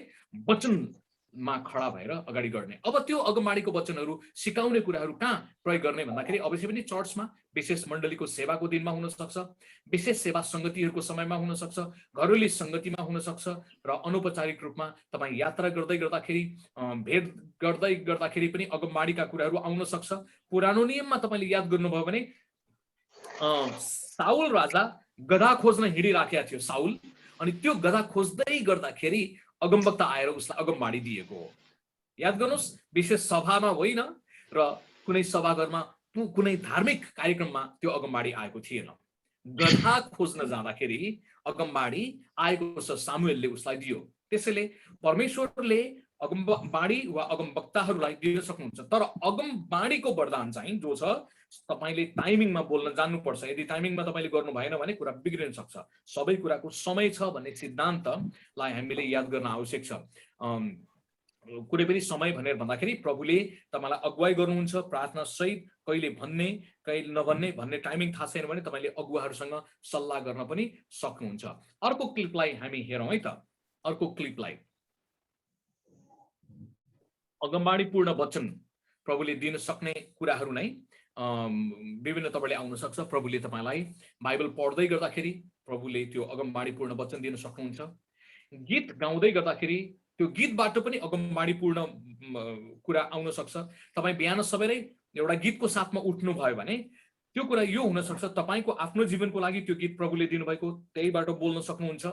वचनमा खडा भएर अगाडि गर्ने। अब त्यो अगमबाडीको वचनहरू सिकाउने कुराहरू कहाँ प्रयोग गर्ने भन्दाखेरि अवश्य पनि चर्चमा, विशेष मण्डलीको सेवाको दिनमा हुन सक्छ, विशेष सेवा सङ्गतिहरूको समयमा हुन सक्छ, घरेलु सङ्गतिमा हुन सक्छ र अनौपचारिक रूपमा तपाईँ यात्रा गर्दै गर्दाखेरि, भेट गर्दाखेरि पनि अगमबाडीका कुराहरू आउन सक्छ। पुरानो नियममा तपाईँले याद गर्नुभयो भने साउल राजा गधा खोज्न हिँडिराखेका थियो साउल, अनि त्यो गधा खोज्दै गर्दाखेरि अगमवक्ता आएर उसलाई अगमबाडी दिएको हो। याद गर्नुहोस्, विशेष सभामा होइन र कुनै सभाघरमा कुनै धार्मिक कार्यक्रममा त्यो अगमबाडी आएको थिएन। गधा खोज्न जाँदाखेरि अगमबाडी आएको छ, सामुएलले उसलाई दियो। त्यसैले परमेश्वरले अगमबाडी वा अगमवक्ताहरूलाई दिन सक्नुहुन्छ। तर अगमबाडीको वरदान चाहिँ जो छ, तपाईँले टाइमिङमा बोल्न जान्नुपर्छ। यदि टाइमिङमा तपाईँले गर्नु भएन भने कुरा बिग्रिन सक्छ। सबै कुराको समय छ भन्ने सिद्धान्तलाई हामीले याद गर्न आवश्यक छ। कुनै पनि समय भनेर भन्दाखेरि प्रभुले तपाईँलाई अगुवाई गर्नुहुन्छ प्रार्थना सहित, कहिले भन्ने कहिले नभन्ने भन्ने टाइमिङ थाहा छैन भने तपाईँले अगुवाहरूसँग सल्लाह गर्न पनि सक्नुहुन्छ। अर्को क्लिपलाई हामी हेरौँ है त। अर्को क्लिपलाई अगमबाडीपूर्ण वचन प्रभुले दिन सक्ने कुराहरू नै विभिन्न तपाईँले आउन सक्छ। प्रभुले तपाईँलाई बाइबल पढ्दै गर्दाखेरि प्रभुले त्यो अगमबाडीपूर्ण वचन दिन सक्नुहुन्छ। गीत गाउँदै गर्दाखेरि त्यो गीतबाट पनि अगमबाडीपूर्ण कुरा आउन सक्छ। तपाईँ बिहान सबेरै एउटा गीतको साथमा उठ्नु भयो भने त्यो कुरा यो हुन सक्छ तपाईको आफ्नो जीवनको लागि त्यो गीत प्रभुले दिनुभएको त्यहीबाट बोल्न सक्नुहुन्छ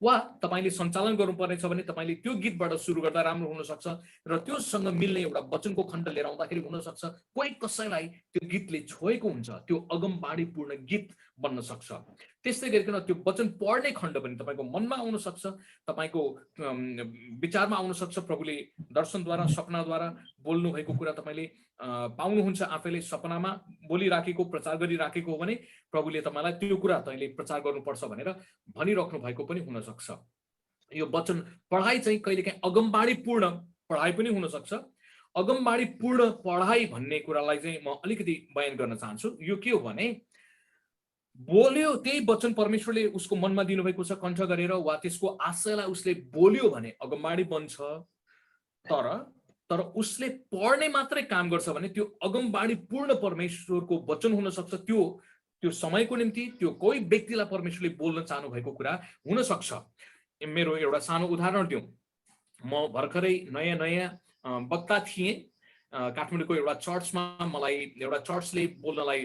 वा तपाईले सञ्चालन गर्नुपर्ने छ भने तपाईले त्यो गीतबाट सुरु गर्दा राम्रो हुन सक्छ र त्योसँग मिल्ने एउटा वचनको खण्ड लिएर आउँदाखेरि हुन सक्छ कोही कसैलाई त्यो गीतले छोएको हुन्छ त्यो अगमबाडीपूर्ण गीत बन्न सक्छ त्यस्तै गरिकन त्यो वचन पढ्ने खण्ड पनि तपाईको मनमा आउन सक्छ तपाईको विचारमा आउन सक्छ प्रभुले दर्शनद्वारा सपनाद्वारा बोल्नु भएको कुरा तपाईले पाउनुहुन्छ आफैले सपनामा बोलिराखेको प्रचार गरिराखेको हो भने प्रभुले तपाईलाई त्यो कुरा तैँले प्रचार गर्नुपर्छ भनेर भनिराख्नु भएको पनि हुन सक्छ यो वचन पढाइ चाहिँ कहिलेकाहीँ अगमबाडीपूर्ण पढाइ पनि हुन सक्छ अगमबाडीपूर्ण पढाइ भन्ने कुरालाई चाहिँ म अलिकति बयान गर्न चाहन्छु यो के हो भने बोल्यो त्यही वचन परमेश्वरले उसको मनमा दिनुभएको छ कण्ठ गरेर वा त्यसको आशयलाई उसले बोल्यो भने अगमबाडी बन्छ तर उसले पढ्ने मात्रै काम गर्छ भने त्यो अगमबाडीपूर्ण परमेश्वरको वचन हुन सक्छ त्यो समयको निम्ति त्यो कोही व्यक्तिलाई परमेश्वरले बोल्न चाहनु भएको कुरा हुन सक्छ मेरो एउटा सानो उदाहरण दिउँ म भर्खरै नयाँ वक्ता थिएँ काठमाडौँको एउटा चर्चमा मलाई एउटा चर्चले बोल्नलाई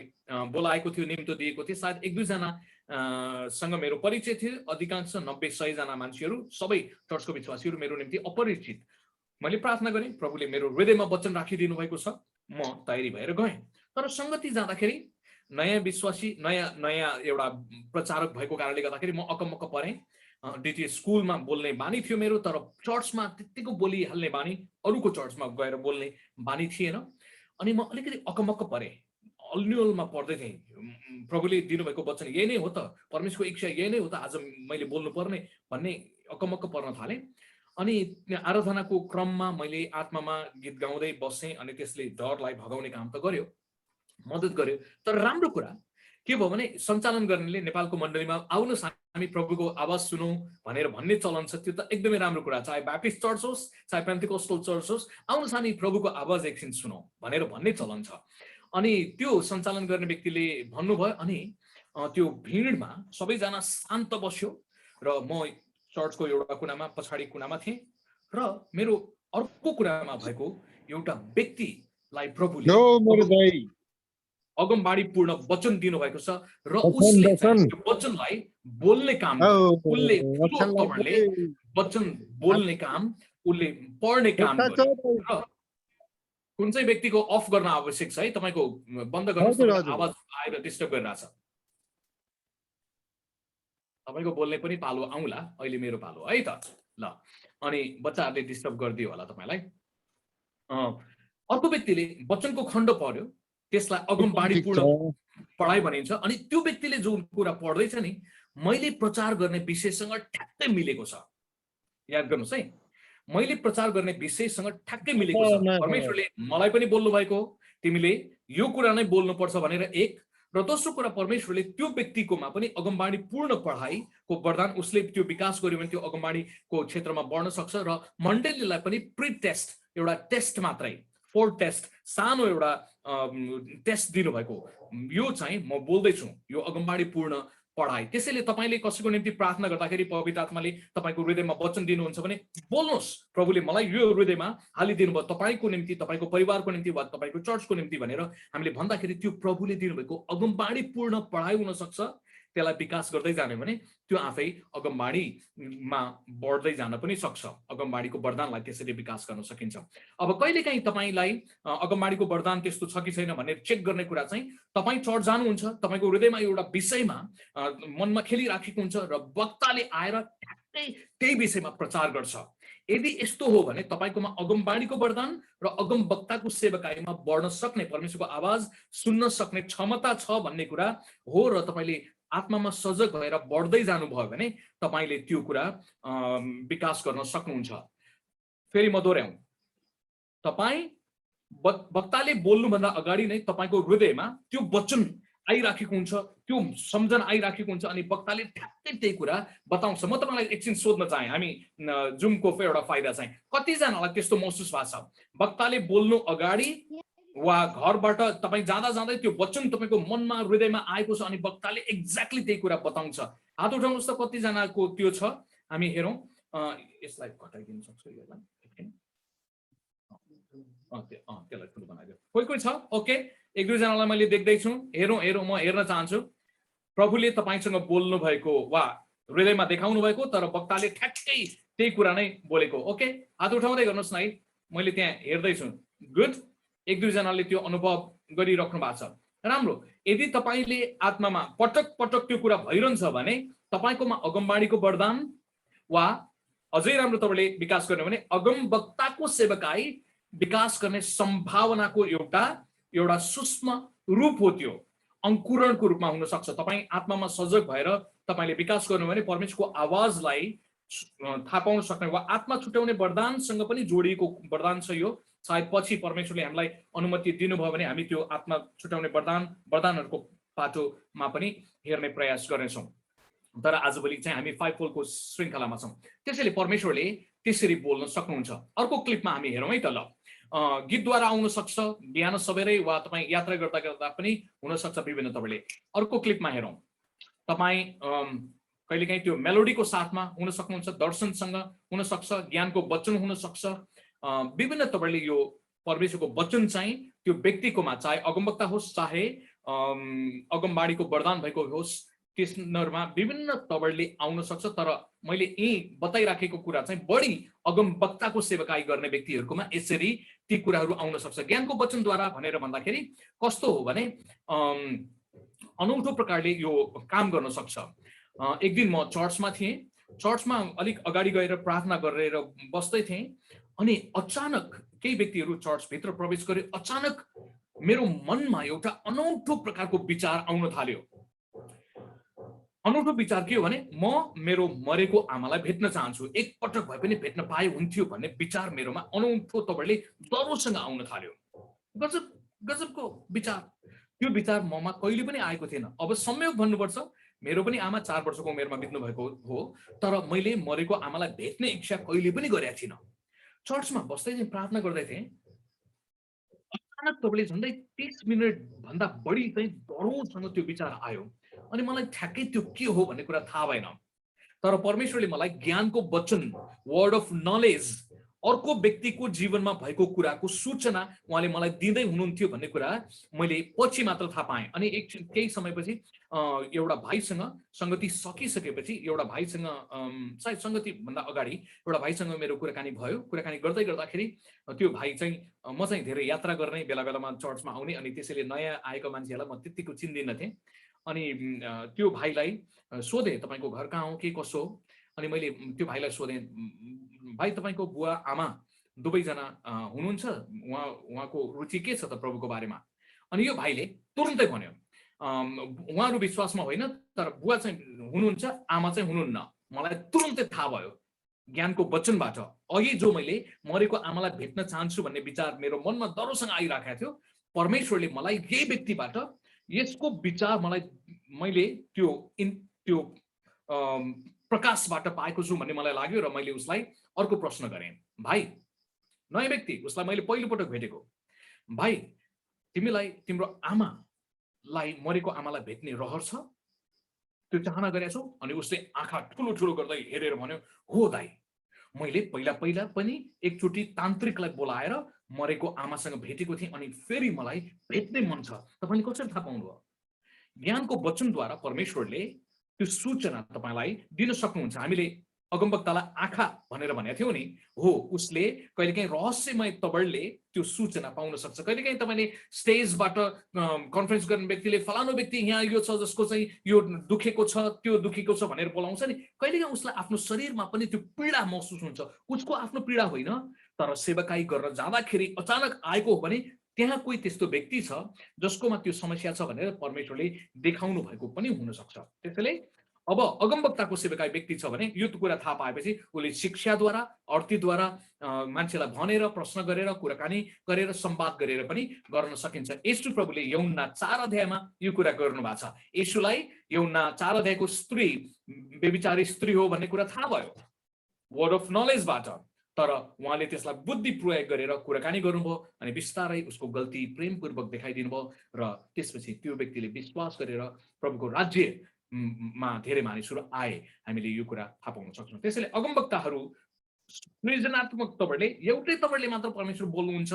बोलाएको थियो निम्तो दिएको थियो सायद 1-2 जना सँग मेरो परिचय थियो अधिकांश 90-100 जना मान्छेहरू सबै चर्चको विश्वासीहरू मेरो निम्ति अपरिचित मैले प्रार्थना गरेँ प्रभुले मेरो हृदयमा वचन राखिदिनु भएको छ म तयारी भएर गएँ तर संगति जाँदाखेरि नयाँ विश्वासी नयाँ एउटा प्रचारक भएको कारणले गर्दाखेरि म अकमक्क परेँ द्वितीय स्कुलमा बोल्ने बानी थियो मेरो तर चर्चमा त्यतिको बोलिहाल्ने बानी अरूको चर्चमा गएर बोल्ने बानी थिएन अनि म अलिकति अकमक्क परेँ अल्न्युलमा पढ्दै थिएँ प्रभुले दिनुभएको वचन यही नै हो त परमेश्वरको इच्छा यही नै हो त आज मैले बोल्नु पर्ने भन्ने अकमक्क पर्न थालेँ अनि आराधनाको क्रममा मैले आत्मामा गीत गाउँदै बसेँ अनि त्यसले डरलाई भगाउने काम त गर्यो मद्दत गर्यो तर राम्रो कुरा के भयो भने सञ्चालन गर्नेले नेपालको मण्डलीमा आउनुहोस् हामी प्रभुको आवाज सुनौँ भनेर भन्ने चलन छ त्यो त एकदमै राम्रो कुरा चाहे ब्याप्टिस्ट चर्च होस् चाहे पेन्टिकोस्टल चर्च होस् आउनुहोस् हामी प्रभुको आवाज एकछिन सुनौँ भनेर भन्ने चलन छ अनि त्यो सञ्चालन गर्ने व्यक्तिले भन्नुभयो अनि त्यो भिडमा सबैजना शान्त बस्यो र म चर्चको एउटा कुनामा पछाडि कुनामा थिएँ र मेरो अर्को कुरामा भएको एउटा व्यक्तिलाई प्रभुले अगमबाडीपूर्ण वचन दिनुभएको छ र उसले त्यो वचनलाई बोल्ने काम उसले वचन बोल्ने काम उसले पढ्ने काम गर्यो कुन चाहिँ व्यक्तिको अफ गर्न आवश्यक छ है तपाईको बन्द गर्नुहोस् आवाज आएर डिस्टर्ब गरिरहेछ तपाईको बोल्ने पनि पालो आउला अहिले मेरो पालो है त ल अनि बच्चाहरूले डिस्टर्ब गरिदियो होला तपाईलाई अर्को व्यक्तिले वचनको खण्ड पढ्यो त्यसलाई अगमबाडीपूर्ण पढाइ भनिन्छ अनि त्यो व्यक्तिले जुन कुरा पढ्दैछ नि मैले प्रचार गर्ने विषयसँग ठ्याक्कै मिलेको छ याद गर्नुहोस् है मैले प्रचार गर्ने विषयसँग ठ्याक्कै मिलेको छ परमेश्वरले मलाई पनि बोल्नु भएको तिमीले यो कुरा नै बोल्नुपर्छ भनेर एक र दोस्रो कुरा परमेश्वरले त्यो व्यक्तिकोमा पनि अगमबाडीपूर्ण पढाइको वरदान उसले त्यो विकास गर्यो भने त्यो अगमबाडीको क्षेत्रमा बढ्न सक्छ र मण्डलीलाई पनि प्री टेस्ट एउटा टेस्ट मात्रै फोर टेस्ट सानो एउटा टेस्ट दिनुभएको यो चाहिँ म बोल्दैछु यो अगमबाडीपूर्ण पढाइ त्यसैले तपाईले कसैको निम्ति प्रार्थना गर्दाखेरि पवित्र आत्माले तपाईको हृदयमा वचन दिनुहुन्छ भने बोल्नुहोस् प्रभुले मलाई यो हृदयमा हालिदिनु भयो तपाईको निम्ति तपाईको परिवारको निम्ति वा तपाईको चर्चको निम्ति भनेर हामीले भन्दाखेरि त्यो प्रभुले दिनुभएको अगमबाडीपूर्ण पढाइ हुन सक्छ त्यसलाई विकास गर्दै जाने भने त्यो आफै अगमबाडीमा बढ्दै जान पनि सक्छ अगमबाडीको वरदानलाई त्यसरी विकास गर्न सकिन्छ अब कहिलेकाहीँ तपाईलाई अगमबाडीको वरदान त्यस्तो छ कि छैन भनेर चेक गर्ने कुरा चाहिँ तपाई चर्च जानुहुन्छ तपाईको हृदयमा एउटा विषयमा मनमा खेलिराखेको हुन्छ र वक्ताले आएर ठ्याक्कै त्यही विषयमा प्रचार गर्छ यदि यस्तो हो भने तपाईकोमा अगमबाडीको वरदान र अगम वक्ताको सेवकाईमा बढ्न सक्ने परमेश्वरको आवाज सुन्न सक्ने क्षमता छ भन्ने कुरा हो र तपाईले आत्मामा सजग भएर बढ्दै जानुभयो भने तपाईले त्यो कुरा विकास गर्न सक्नुहुन्छ फेरि म दोहोर्याउँ तपाई वक्ताले बोल्नुभन्दा अगाडि नै तपाईको हृदयमा त्यो वचन आइराखेको हुन्छ त्यो सम्झना आइराखेको हुन्छ अनि वक्ताले ठ्याक्कै त्यही कुरा बताउँछ म तपाईलाई एकछिन सोध्न चाहे हामी जुमको एउटा फाइदा चाहिँ कतिजनालाई त्यस्तो महसुस भएको छ वक्ताले बोल्नु अगाडि वा घरबाट तपाई जाँदा जाँदै त्यो वचन तपाईको मनमा हृदयमा आएको छ अनि वक्ताले एक्ज्याक्टली त्यही कुरा बताउँछ हात उठाउनुहोस् त कतिजनाको त्यो छ हामी हेरौँ यसलाई घटाइदिन सक्छु यसलाई त्यसलाई ठुलो बनाइदियो कोही छ ओके एक दुईजनालाई मैले देख्दैछु, हेरौँ म हेर्न चाहन्छु प्रभुले तपाईँसँग बोल्नु भएको वा हृदयमा देखाउनु भएको तर वक्ताले ठ्याक्कै त्यही कुरा नै बोलेको। ओके, हात उठाउँदै गर्नुहोस् न है, मैले त्यहाँ हेर्दैछु। गुड, एक दुईजनाले त्यो अनुभव गरिराख्नु भएको छ। राम्रो। यदि तपाईँले आत्मामा पटक पटक त्यो कुरा भइरहन्छ भने तपाईँकोमा अगमबाणीको वरदान वा अझै राम्रो तपाईँले विकास गर्ने भने अगमवक्ताको सेवकाई विकास गर्ने सम्भावनाको एउटा सूक्ष्म रूप हो। त्यो अंकुरणको रूपमा हुन सक्छ। तपाईँ आत्मामा सजग भएर तपाईँले विकास गर्नु भने परमेश्वरको आवाजलाई थाहा पाउन सक्ने वा आत्मा छुट्याउने वरदानसँग पनि जोडिएको वरदान छ यो। सायद पछि परमेश्वरले हामीलाई अनुमति दिनुभयो भने हामी त्यो आत्मा छुट्याउने वरदानहरूको पाटोमा पनि हेर्ने प्रयास गर्नेछौँ। तर आजभोलि चाहिँ हामी फाइभ फोल्डको श्रृङ्खलामा छौँ। त्यसैले परमेश्वरले त्यसरी बोल्न सक्नुहुन्छ। अर्को क्लिपमा हामी हेरौँ है त। ल, गीतद्वारा आउन सक्छ, बिहान सबेरै वा तपाईँ यात्रा गर्दा गर्दा पनि हुनसक्छ विभिन्न। तपाईँले अर्को क्लिपमा हेरौँ। तपाईँ कहिलेकाहीँ त्यो मेलोडीको साथमा हुन सक्नुहुन्छ, दर्शनसँग हुनसक्छ, ज्ञानको वचन हुनसक्छ, विभिन्न। तपाईँले यो परमेश्वरको वचन चाहिँ त्यो व्यक्तिकोमा, चाहे अगमवक्ता होस् चाहे अगमबाडीको वरदान भएको होस्, त्यसमा विभिन्न तपाईँले आउन सक्छ। तर मैले यही बताइराखेको कुरा चाहिँ बढी अगमवक्ताको सेवकाई गर्ने व्यक्तिहरूकोमा यसरी ती कुराहरू आउन सक्छ। ज्ञानको वचनद्वारा भनेर भन्दाखेरि कस्तो हो भने अनौठो प्रकारले यो काम गर्न सक्छ। एक दिन म चर्चमा थिएँ, चर्चमा अलिक अगाडि गएर प्रार्थना गरेर बस्दै थिएँ, अनि अचानक केही व्यक्तिहरू चर्चभित्र प्रवेश गरे। अचानक मेरो मनमा एउटा अनौठो प्रकारको विचार आउन थाल्यो। अनौठो विचार के हो भने म मेरो मरेको आमालाई भेट्न चाहन्छु, एकपटक भए पनि भेट्न पाए हुन्थ्यो भन्ने विचार मेरोमा अनौठो तपाईँले डरोसँग आउन थाल्यो। गजबको विचार। त्यो विचार ममा कहिले पनि आएको थिएन। अब संयोग भन्नुपर्छ, मेरो पनि आमा 4 वर्षको उमेरमा बित्नु भएको हो, तर मैले मरेको आमालाई भेट्ने इच्छा कहिले पनि गरेको थिइनँ। चर्चमा बस्दै चाहिँ प्रार्थना गर्दै थिएँ, अचानक तपाईँले झन्डै 30 मिनट भन्दा बढी चाहिँ डरोसँग त्यो विचार आयो। अनि मलाई ठ्याक्कै त्यो के हो भन्ने कुरा थाहा भएन। तर परमेश्वरले मलाई ज्ञानको वचन, वर्ड अफ नलेज, अर्को व्यक्तिको जीवनमा भएको कुराको सूचना उहाँले मलाई दिँदै हुनुहुन्थ्यो भन्ने कुरा मैले पछि मात्र थाहा पाएँ। अनि केही समयपछि एउटा भाइसँग संगति सकिसकेपछि एउटा भाइसँग सायद संगति भन्दा अगाडि एउटा भाइसँग मेरो कुराकानी भयो। कुराकानी गर्दै गर्दाखेरि त्यो भाइ चाहिँ म चाहिँ धेरै यात्रा गर्ने, बेला बेलामा चर्चमा आउने, अनि त्यसैले नयाँ आएको मान्छेहरूलाई म त्यतिको चिन्दिनँ थिएँ। अनि त्यो भाइलाई सोधेँ तपाईँको घर कहाँ हो, के कसो हो? अनि मैले त्यो भाइलाई सोधेँ, भाइ तपाईँको बुवा आमा दुवैजना हुनुहुन्छ, उहाँको रुचि के छ त प्रभुको बारेमा? अनि यो भाइले तुरुन्तै भन्यो, उहाँहरू विश्वासमा होइन, तर बुवा चाहिँ हुनुहुन्छ, आमा चाहिँ हुनुहुन्न। मलाई तुरुन्तै थाहा भयो ज्ञानको वचनबाट, अघि जो मैले मरेको आमालाई भेट्न चाहन्छु भन्ने विचार मेरो मनमा डरोसँग आइराखेको थियो, परमेश्वरले मलाई यही व्यक्तिबाट यसको विचार मैले त्यो प्रकाशबाट पाएको छु भन्ने मलाई लाग्यो। र मैले उसलाई अर्को प्रश्न गरेँ, भाइ, नयाँ व्यक्ति, उसलाई मैले पहिलोपटक भेटेको, भाइ तिमीलाई तिम्रो आमालाई, मरेको आमालाई भेट्ने रहर छ, त्यो चाहना गरेछौ? अनि उसले आँखा ठुलो ठुलो गर्दै हेरेर भन्यो, हो दाइ, मैले पहिला पनि एकचोटि तान्त्रिकलाई बोलाएर मरेको आमासँग भेटेको थिएँ, अनि फेरि मलाई भेट्ने मन छ। तपाईँले कसरी थाहा पाउनुभयो? ज्ञानको वचनद्वारा परमेश्वरले त्यो सूचना तपाईँलाई दिन सक्नुहुन्छ। हामीले अगमवक्तालाई आँखा भनेर भनेको थियौँ नि, हो, उसले कहिलेकाहीँ रहस्यमय तवरले त्यो सूचना पाउन सक्छ। कहिलेकाहीँ तपाईँले स्टेजबाट कन्फरेन्स गर्ने व्यक्तिले फलानु व्यक्ति यहाँ यो छ जसको चाहिँ यो दुखेको छ, त्यो दुखेको छ भनेर बोलाउँछ नि, कहिलेकाहीँ उसलाई आफ्नो शरीरमा पनि त्यो पीडा महसुस हुन्छ। उसको आफ्नो पीडा होइन, तर सेवाकाई गर्न जाँदाखेरि अचानक आएको हो भने त्यहाँ कोही त्यस्तो व्यक्ति छ जसकोमा त्यो समस्या छ भनेर परमेश्वरले देखाउनु भएको पनि हुनसक्छ। त्यसैले अब अगमवक्ताको सेवकाई व्यक्ति छ भने यो कुरा थाहा पाएपछि उसले शिक्षाद्वारा, अर्थीद्वारा मान्छेलाई भनेर, प्रश्न गरेर, कुराकानी गरेर, संवाद गरेर पनि गर्न सकिन्छ। येशू प्रभुले यूहन्ना 4 अध्यायमा यो कुरा गर्नु भएको छ। येशूलाई यूहन्ना 4 अध्यायको स्त्री व्यभिचारी स्त्री हो भन्ने कुरा थाहा भयो वर्ड अफ नलेजबाट, तर उहाँले त्यसलाई बुद्धि प्रयोग गरेर कुराकानी गर्नुभयो अनि बिस्तारै उसको गल्ती प्रेमपूर्वक देखाइदिनु भयो र त्यसपछि त्यो व्यक्तिले विश्वास गरेर प्रभुको राज्यमा धेरै मानिसहरू आए। हामीले यो कुरा थाहा पाउन सक्छौँ। त्यसैले अगमवक्ताहरू सृजनात्मक तवरले, एउटै तवरले मात्र परमेश्वर बोल्नुहुन्छ,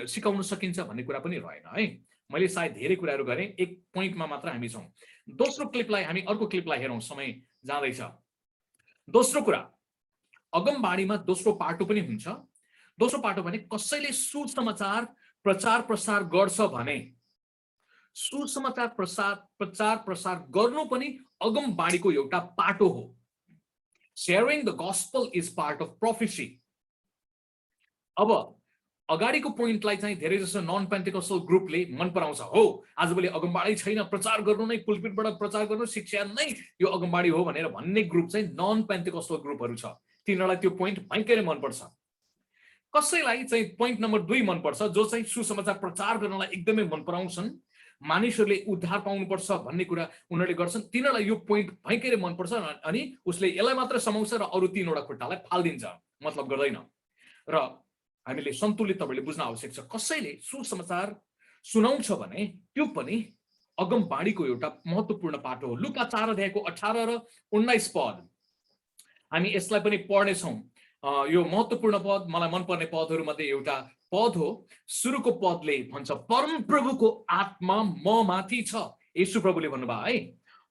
सिकाउन सकिन्छ भन्ने कुरा पनि रहेन है। मैले सायद धेरै कुराहरू गरेँ, एक पोइन्टमा मात्र हामी छौँ। दोस्रो क्लिपलाई हामी अर्को क्लिपलाई हेरौँ, समय जाँदैछ। दोस्रो कुरा, अगमबाडीमा दोस्रो पाटो पनि हुन्छ। दोस्रो पाटो भने कसैले सुसमाचार प्रचार प्रसार गर्छ भने सुसमाचार प्रचार प्रसार गर्नु पनि अगमबाडीको एउटा पाटो हो। Sharing the gospel is part of prophecy. अब अगाडिको पोइन्टलाई चाहिँ धेरै जसो नन पेन्टेकोस्टल ग्रुपले मन पराउँछ। हो, आजभोलि अगमबाडी छैन, प्रचार गर्नु नै, पुलपिटबाट प्रचार गर्नु, शिक्षा नै यो अगमबाडी हो भनेर भन्ने ग्रुप चाहिँ नन पेन्टेकोस्टल ग्रुपहरू छ। तिनीहरूलाई त्यो पोइन्ट भयङ्करै मनपर्छ। कसैलाई चाहिँ पोइन्ट नम्बर 2 मनपर्छ, जो चाहिँ सुसमाचार प्रचार गर्नलाई एकदमै मन पराउँछन्, मानिसहरूले उद्धार पाउनुपर्छ भन्ने कुरा उनीहरूले गर्छन्, तिनीहरूलाई यो पोइन्ट भयङ्करै मनपर्छ अनि उसले यसलाई मात्र समाउँछ र अरू 3वटा खुट्टालाई फालिदिन्छ, मतलब गर्दैन। र हामीले सन्तुलित तपाईँले बुझ्न आवश्यक छ। कसैले सुसमाचार सुनाउँछ भने त्यो पनि अगमबाडीको एउटा महत्त्वपूर्ण पाटो हो। लुका 4 अध्यायको 18 र 19 पद हामी यसलाई पनि पढ्नेछौँ। यो महत्त्वपूर्ण पद, मलाई मनपर्ने पदहरूमध्ये एउटा पद हो। सुरुको पदले भन्छ, परमप्रभुको आत्मा ममाथि छ। येशू प्रभुले भन्नुभयो है,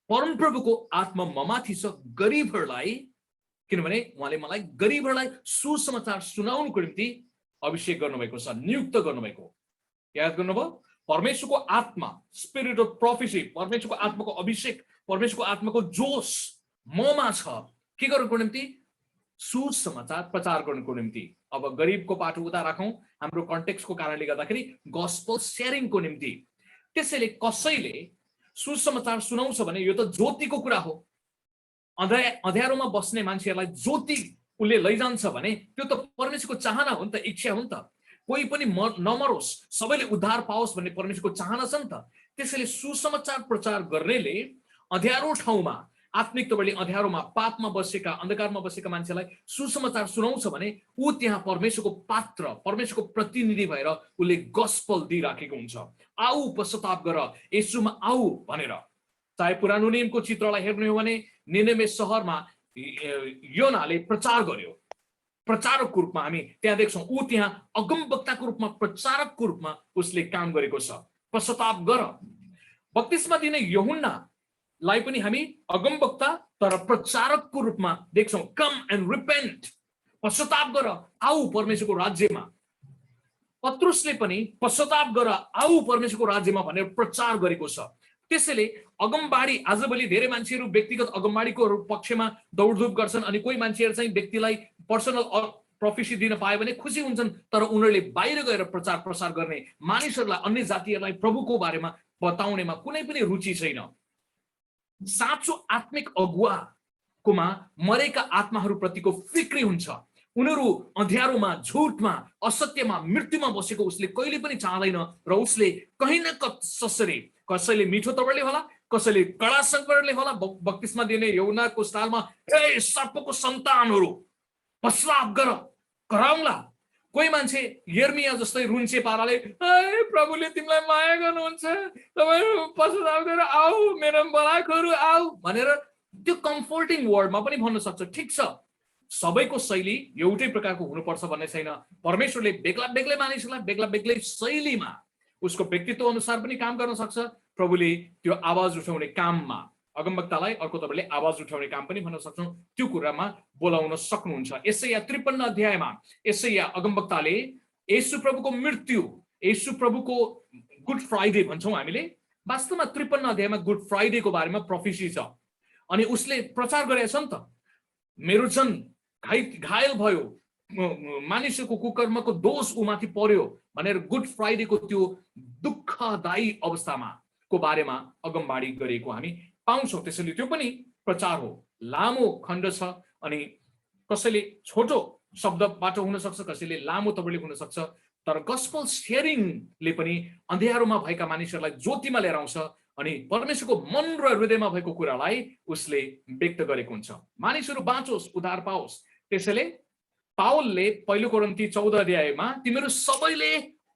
परमप्रभुको आत्मा ममाथि छ गरिबहरूलाई, किनभने उहाँले मलाई गरिबहरूलाई सुसमाचार सुनाउनुको निम्ति अभिषेक गर्नुभएको छ, नियुक्त गर्नुभएको। याद गर्नुभयो, परमेश्वरको आत्मा, स्पिरिट अफ प्रोफेसी, परमेश्वरको आत्माको अभिषेक, परमेश्वरको आत्माको जोश ममा छ। के गर्नुको निम्ति? सुसमाचार प्रचार गर्नुको निम्ति। अब गरिबको पाटो उता राखौँ, हाम्रो कन्टेक्स्टको कारणले गर्दाखेरि गस्पल शेयरिङको निम्ति। त्यसैले कसैले सुसमाचार सुनाउँछ भने यो त ज्योतिको कुरा हो। अँध्यारोमा बस्ने मान्छेहरूलाई ज्योति उसले लैजान्छ भने त्यो त परमेश्वरको चाहना हो नि त, इच्छा हो नि त। कोही पनि नमरोस्, सबैले उद्धार पाओस् भन्ने परमेश्वरको चाहना छ नि त। त्यसैले सुसमाचार प्रचार गर्नेले अँध्यारो ठाउँमा, आत्मिक तपाईँले अँध्यारोमा, पापमा बसेका, अन्धकारमा बसेका मान्छेलाई सुसमाचार सुनाउँछ भने ऊ त्यहाँ परमेश्वरको पात्र, परमेश्वरको प्रतिनिधि भएर उसले गस्पल दिइराखेको हुन्छ। आऊ पश्चाताप गर, येशूमा आऊ भनेर। चाहे पुरानो नियमको चित्रलाई हेर्नु हो भने निनेवे सहरमा योनाले प्रचार गर्यो, प्रचारकको रूपमा हामी त्यहाँ देख्छौँ। ऊ त्यहाँ अगमवक्ताको रूपमा, प्रचारकको रूपमा उसले काम गरेको छ। पश्चाताप गर। बप्तिस्मा दिने यूहन्नालाई पनि हामी अगमवक्ता तर प्रचारकको रूपमा देख्छौँ। कम एन्ड रिपेन्ट, पश्चाताप गर, आऊ परमेश्वरको राज्यमा। पत्रुसले पनि पश्चाताप गर, आऊ परमेश्वरको राज्यमा भनेर प्रचार गरेको छ। त्यसैले अगमबाडी, आजभोलि धेरै मान्छेहरू व्यक्तिगत अगमबाडीको पक्षमा दौडधुप गर्छन् अनि कोही मान्छेहरू चाहिँ व्यक्तिलाई पर्सनल प्रोफेसी दिन पायो भने खुसी हुन्छन्, तर उनीहरूले बाहिर गएर प्रचार प्रसार गर्ने, मानिसहरूलाई, अन्य जातिहरूलाई प्रभुको बारेमा बताउनेमा कुनै पनि रुचि छैन। साँचो आत्मिक अगुवाकोमा मरेका आत्माहरूप्रतिको फिक्री हुन्छ। उनीहरू अँध्यारोमा, झुटमा, असत्यमा, मृत्युमा बसेको उसले कहिले पनि चाहँदैन र उसले कहीँ न कसरी, कसैले मिठो तवरले होला, कसैले कडा संकटले होला, बप्तिस्मा दिने यूहन्नाको स्टाइलमा ए सर्पको सन्तानहरू पश्चाताप गर, कराउँला। कोही मान्छे यर्मिया जस्तै रुन्चे पाराले ए प्रभुले तिमीलाई माया गर्नुहुन्छ, तपाईहरु पश्चाताप गरेर आऊ, मेरो बलाखहरू आऊ भनेर त्यो कम्फोर्टिङ वर्डमा पनि भन्न सक्छ। ठिक छ, सबैको शैली एउटै प्रकारको हुनुपर्छ भन्ने छैन। परमेश्वरले बेग्ला बेग्लै मानिसहरूलाई बेग्ला बेग्लै शैलीमा, उसको व्यक्तित्व अनुसार पनि काम गर्न सक्छ। प्रभुले त्यो आवाज उठाउने काममा, अगमवक्तालाई अर्को तपाईँले आवाज उठाउने काम पनि भन्न सक्छौँ, त्यो कुरामा बोलाउन सक्नुहुन्छ। यसैया 53 अध्यायमा यसैया अगमवक्ताले येशू प्रभुको मृत्यु, येशू प्रभुको गुड फ्राइडे भन्छौँ हामीले, वास्तवमा 53 अध्यायमा गुड फ्राइडेको बारेमा प्रोफेसी छ। अनि उसले प्रचार गरेछ नि त, मेरो जन घायल भयो, मानिसको कुकर्मको दोष उमाथि पर्यो भनेर गुड फ्राइडेको त्यो दुःखदायी अवस्थामा को बारेमा अगमबाडी गरेको हामी पाउँछौँ। त्यसैले त्यो पनि प्रचार हो। लामो खण्ड छ अनि कसैले छोटो शब्दबाट हुन सक्छ, कसैले लामो तवरले हुन सक्छ, तर गस्पल शेयरिङले पनि अँध्यारोमा भएका मानिसहरूलाई ज्योतिमा लिएर आउँछ अनि परमेश्वरको मन र हृदयमा भएको कुरालाई उसले व्यक्त गरेको हुन्छ। मानिसहरू बाँचोस्, उद्धार पाओस्। त्यसैले पावलले पहिलो कोरिन्थी 14 अध्यायमा तिमीहरू सबैले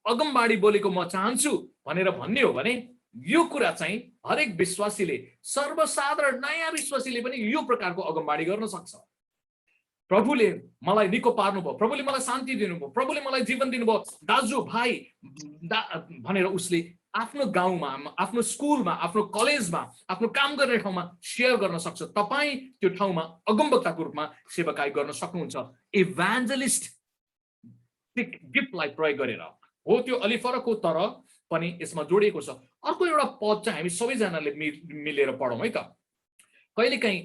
अगमबाडी बोलेको म चाहन्छु भनेर भन्ने हो भने यो कुरा चाहिँ हरेक विश्वासीले, सर्वसाधारण नयाँ विश्वासीले पनि यो प्रकारको अगमबाडी गर्न सक्छ। प्रभुले मलाई निको पार्नुभयो, प्रभुले मलाई शान्ति दिनुभयो, प्रभुले मलाई जीवन दिनुभयो, दाजु भाइ भनेर उसले आफ्नो गाउँमा, आफ्नो स्कुलमा, आफ्नो कलेजमा, आफ्नो काम गर्ने ठाउँमा शेयर गर्न सक्छ। तपाईँ त्यो ठाउँमा अगमवक्ताको रूपमा सेवाकाई गर्न सक्नुहुन्छ इभान्जलिस्ट गिफ्टलाई प्रयोग गरेर। हो त्यो अलि फरक हो, तर पनि यसमा जोडिएको छ। अर्को एउटा पद चाहिँ हामी सबैजनाले मिलेर पढौँ है त। कहिलेकाहीँ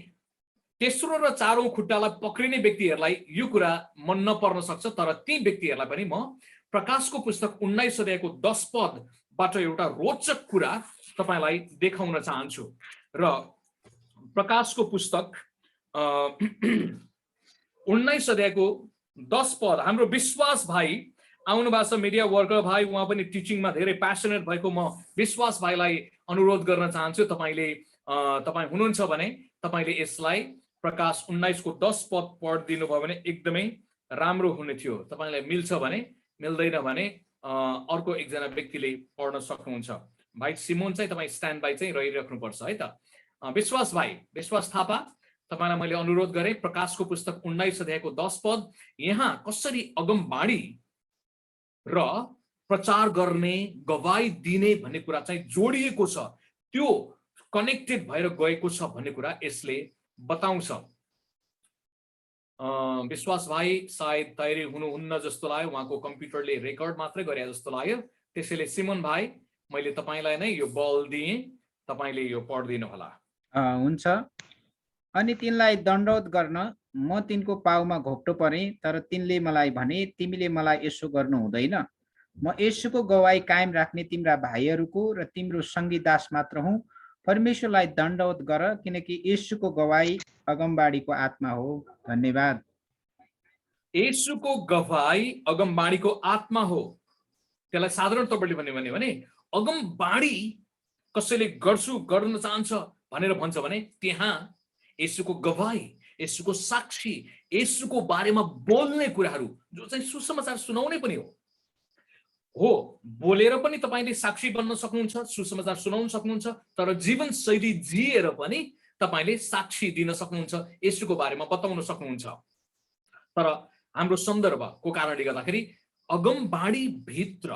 तेस्रो र चारौं खुट्टालाई पक्रिने व्यक्तिहरूलाई यो कुरा मन नपर्न सक्छ, तर ती व्यक्तिहरूलाई पनि म प्रकाशको पुस्तक 19 अध्यायको 10 पदबाट एउटा रोचक कुरा तपाईलाई देखाउन चाहन्छु। र प्रकाशको पुस्तक 19 अध्यायको 10 पद, हाम्रो विश्वास भाइ आउनु भएको छ, मिडिया वर्कर भाइ, उहाँ पनि टिचिङमा धेरै प्यासनेट भएको म विश्वास भाइलाई अनुरोध गर्न चाहन्छु। तपाईँ हुनुहुन्छ भने तपाईले यसलाई प्रकाश 19 को 10 पद पढिदिनु भयो भने एकदमै राम्रो हुने थियो। तपाईलाई मिल्छ भने, मिल्दैन भने अर्को एकजना व्यक्तिले पढ्न सक्नुहुन्छ। भाइ सिमोन चाहिँ तपाईँ स्ट्यान्ड बाई चाहिँ रहिराख्नुपर्छ है त। विश्वास भाइ, विश्वास थापा, तपाईलाई मैले अनुरोध गरेँ प्रकाशको पुस्तक 19 अध्यायको 10 पद, यहाँ कसरी अगमबाणी र प्रचार गर्ने, गवाई दिने भन्ने कुरा चाहिँ जोडिएको छ, त्यो कनेक्टेड भएर गएको छ भन्ने कुरा यसले बताउँछ। विश्वास भाइ सायद तयारी हुनुहुन्न जस्तो लाग्यो, उहाँको कम्प्युटरले रेकर्ड मात्रै गरे जस्तो लाग्यो। त्यसैले सिमन भाइ, मैले तपाईलाई नै यो बल दिएँ, तपाईले यो पढिदिनु होला। हुन्छ। अनि तिनलाई दण्डवत गर्न म तिनको पाउमा घोप्टो परेँ, तर तिनले मलाई भने, तिमीले मलाई यसो गर्नु हुँदैन। म यसुको गवाई कायम राख्ने तिम्रा भाइहरूको र तिम्रो सङ्गीदास मात्र हुँ। परमेश्वरलाई दण्डवत गर, किनकि यसुको गवाई अगमबाडीको आत्मा हो। धन्यवाद। यसुको गवाई अगमबाडीको आत्मा हो। त्यसलाई साधारण तौरले भन्यो भने अगमबाडी कसैले गर्न चाहन्छ भनेर भन्छ भने त्यहाँ यसुको गवाई, यसुको साक्षी, यसुको बारेमा बोल्ने कुराहरू जो चाहिँ सुसमाचार सुनाउने पनि हो। बोलेर पनि तपाईले साक्षी बन्न सक्नुहुन्छ, सुसमाचार सुनाउन सक्नुहुन्छ, तर जीवन शैली जिएर पनि तपाईले साक्षी दिन सक्नुहुन्छ, यसुको बारेमा बताउन सक्नुहुन्छ। तर हाम्रो सन्दर्भको कारणले गर्दाखेरि अगमबाडी भित्र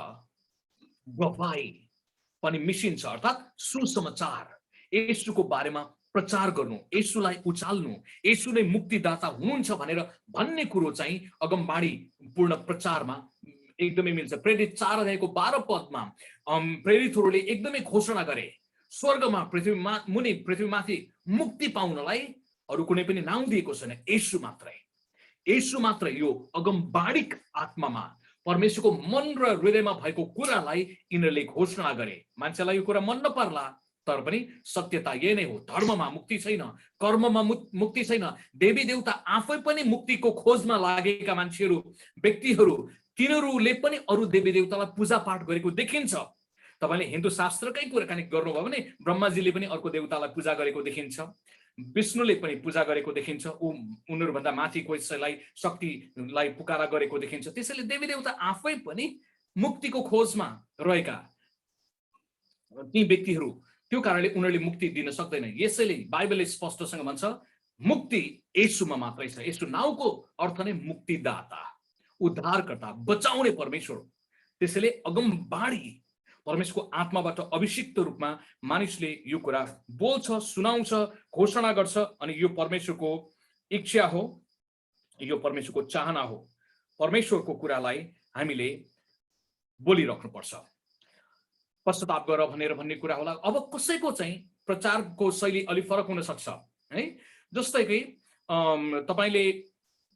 गवाई पनि मिसिन्छ, अर्थात् सुसमाचार, यसुको बारेमा प्रचार गर्नु, यसुलाई उचाल्नु, यसु नै मुक्तिदाता हुनुहुन्छ भनेर भन्ने कुरो चाहिँ अगमबाडी पूर्ण प्रचारमा एकदमै मिल्छ। प्रेरित 4 अध्यायको 12 पदमा प्रेरितहरूले एकदमै घोषणा गरे, स्वर्गमा पृथ्वीमाथि मुक्ति पाउनलाई अरू कुनै पनि नाउँ दिएको छैन, यसु मात्रै। यसु मात्र यो अगमबाडिक आत्मामा परमेश्वरको मन र हृदयमा भएको कुरालाई यिनीहरूले घोषणा गरे। मान्छेलाई यो कुरा मन नपर्ला, तर पनि सत्यता यही नै हो। धर्ममा मुक्ति छैन, कर्ममा मुक्ति छैन। देवी देवता आफै पनि मुक्तिको खोजमा लागेका मान्छेहरू, व्यक्तिहरू, तिनीहरूले पनि अरू देवी देवतालाई पूजा पाठ गरेको देखिन्छ। तपाईले हिन्दू शास्त्रकै कुराकानी गर्नुभयो भने ब्रह्माजीले पनि अर्को देवतालाई पूजा गरेको देखिन्छ, विष्णुले पनि पूजा गरेको देखिन्छ, उनीहरूभन्दा माथि कसैलाई शक्तिलाई पुकारा गरेको देखिन्छ। त्यसैले देवी देवता आफै पनि मुक्तिको खोजमा रहेका ती व्यक्तिहरू, त्यो कारणले उनीहरूले मुक्ति दिन सक्दैन। यसैले बाइबलले स्पष्टसँग भन्छ मुक्ति येशूमा मात्रै छ। यसो नाउँको अर्थ नै मुक्तिदाता, उद्धारकर्ता, बचाउने परमेश्वर। त्यसैले अगमबाडी परमेश्वरको आत्माबाट अभिषिक्त रूपमा मानिसले यो कुरा बोल्छ, सुनाउँछ, घोषणा गर्छ, अनि यो परमेश्वरको इच्छा हो, यो परमेश्वरको चाहना हो। परमेश्वरको कुरालाई हामीले बोलिराख्नुपर्छ। पश्चाताप गर भनेर भन्ने कुरा होला। अब कसैको चाहिँ प्रचारको शैली अलि फरक हुन सक्छ है। जस्तै कि तपाईले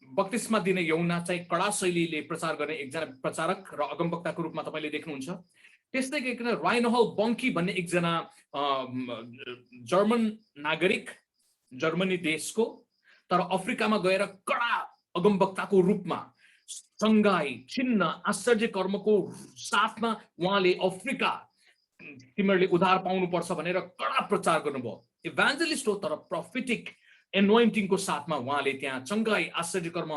बक्तिस्मा दिने यूहन्ना चाहिँ कडा शैलीले प्रचार गर्ने एकजना प्रचारक र अगमवक्ताको रूपमा तपाईले देख्नुहुन्छ। त्यस्तै एकजना राइनहोल्ड बङ्की भन्ने एकजना जर्मन नागरिक, जर्मनी देशको, तर अफ्रिकामा गएर कडा अगमवक्ताको रूपमा सङ्घाई, चिन्ह, आश्चर्य कर्मको साथमा उहाँले अफ्रिका तिमीहरूले उद्धार पाउनुपर्छ भनेर कडा प्रचार गर्नुभयो। इभान्जलिस्ट हो, तर प्रोफेटिक एनोइन्टिङको साथमा उहाँले त्यहाँ चङ्गाई, आश्चर्य कर्म,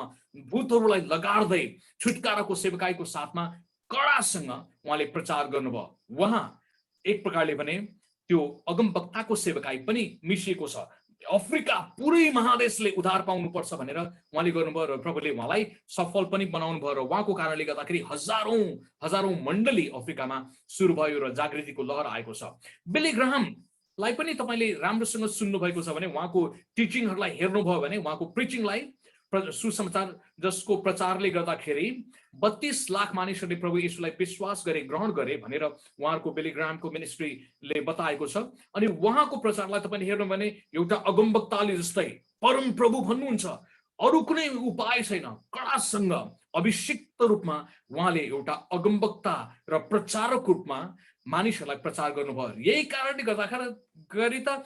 भूतहरूलाई लगार्दै छुटकाराको सेवकाईको साथमा कडासँग उहाँले प्रचार गर्नुभयो। उहाँ एक प्रकारले भने त्यो अगमवक्ताको सेवकाई पनि मिसिएको छ। अफ्रिका पुरै महादेशले उद्धार पाउनुपर्छ भनेर उहाँले गर्नुभयो र प्रभुले उहाँलाई सफल पनि बनाउनु भयो र उहाँको कारणले गर्दाखेरि हजारौं मण्डली अफ्रिकामा सुरु भयो र जागृतिको लहर आएको छ। बिली ग्राहमलाई पनि तपाईँले राम्रोसँग सुन्नुभएको छ भने उहाँको टिचिङहरूलाई हेर्नुभयो भने उहाँको प्रिचिङलाई, सुसमाचार जसको प्रचारले गर्दाखेरि 32 लाख मानिसहरूले प्रभु येशूलाई विश्वास गरे, ग्रहण गरे भनेर उहाँको बिली ग्राहमको मिनिस्ट्रीले बताएको छ। अनि उहाँको प्रचारलाई तपाईँले हेर्नु भने एउटा अगमवक्ताले जस्तै परम प्रभु भन्नुहुन्छ, अरू कुनै उपाय छैन, कडासँग अभिषिक्त रूपमा उहाँले एउटा अगमवक्ता र प्रचारक रूपमा मानिसहरूलाई प्रचार गर्नुभयो। यही कारणले गर्दाखेरि त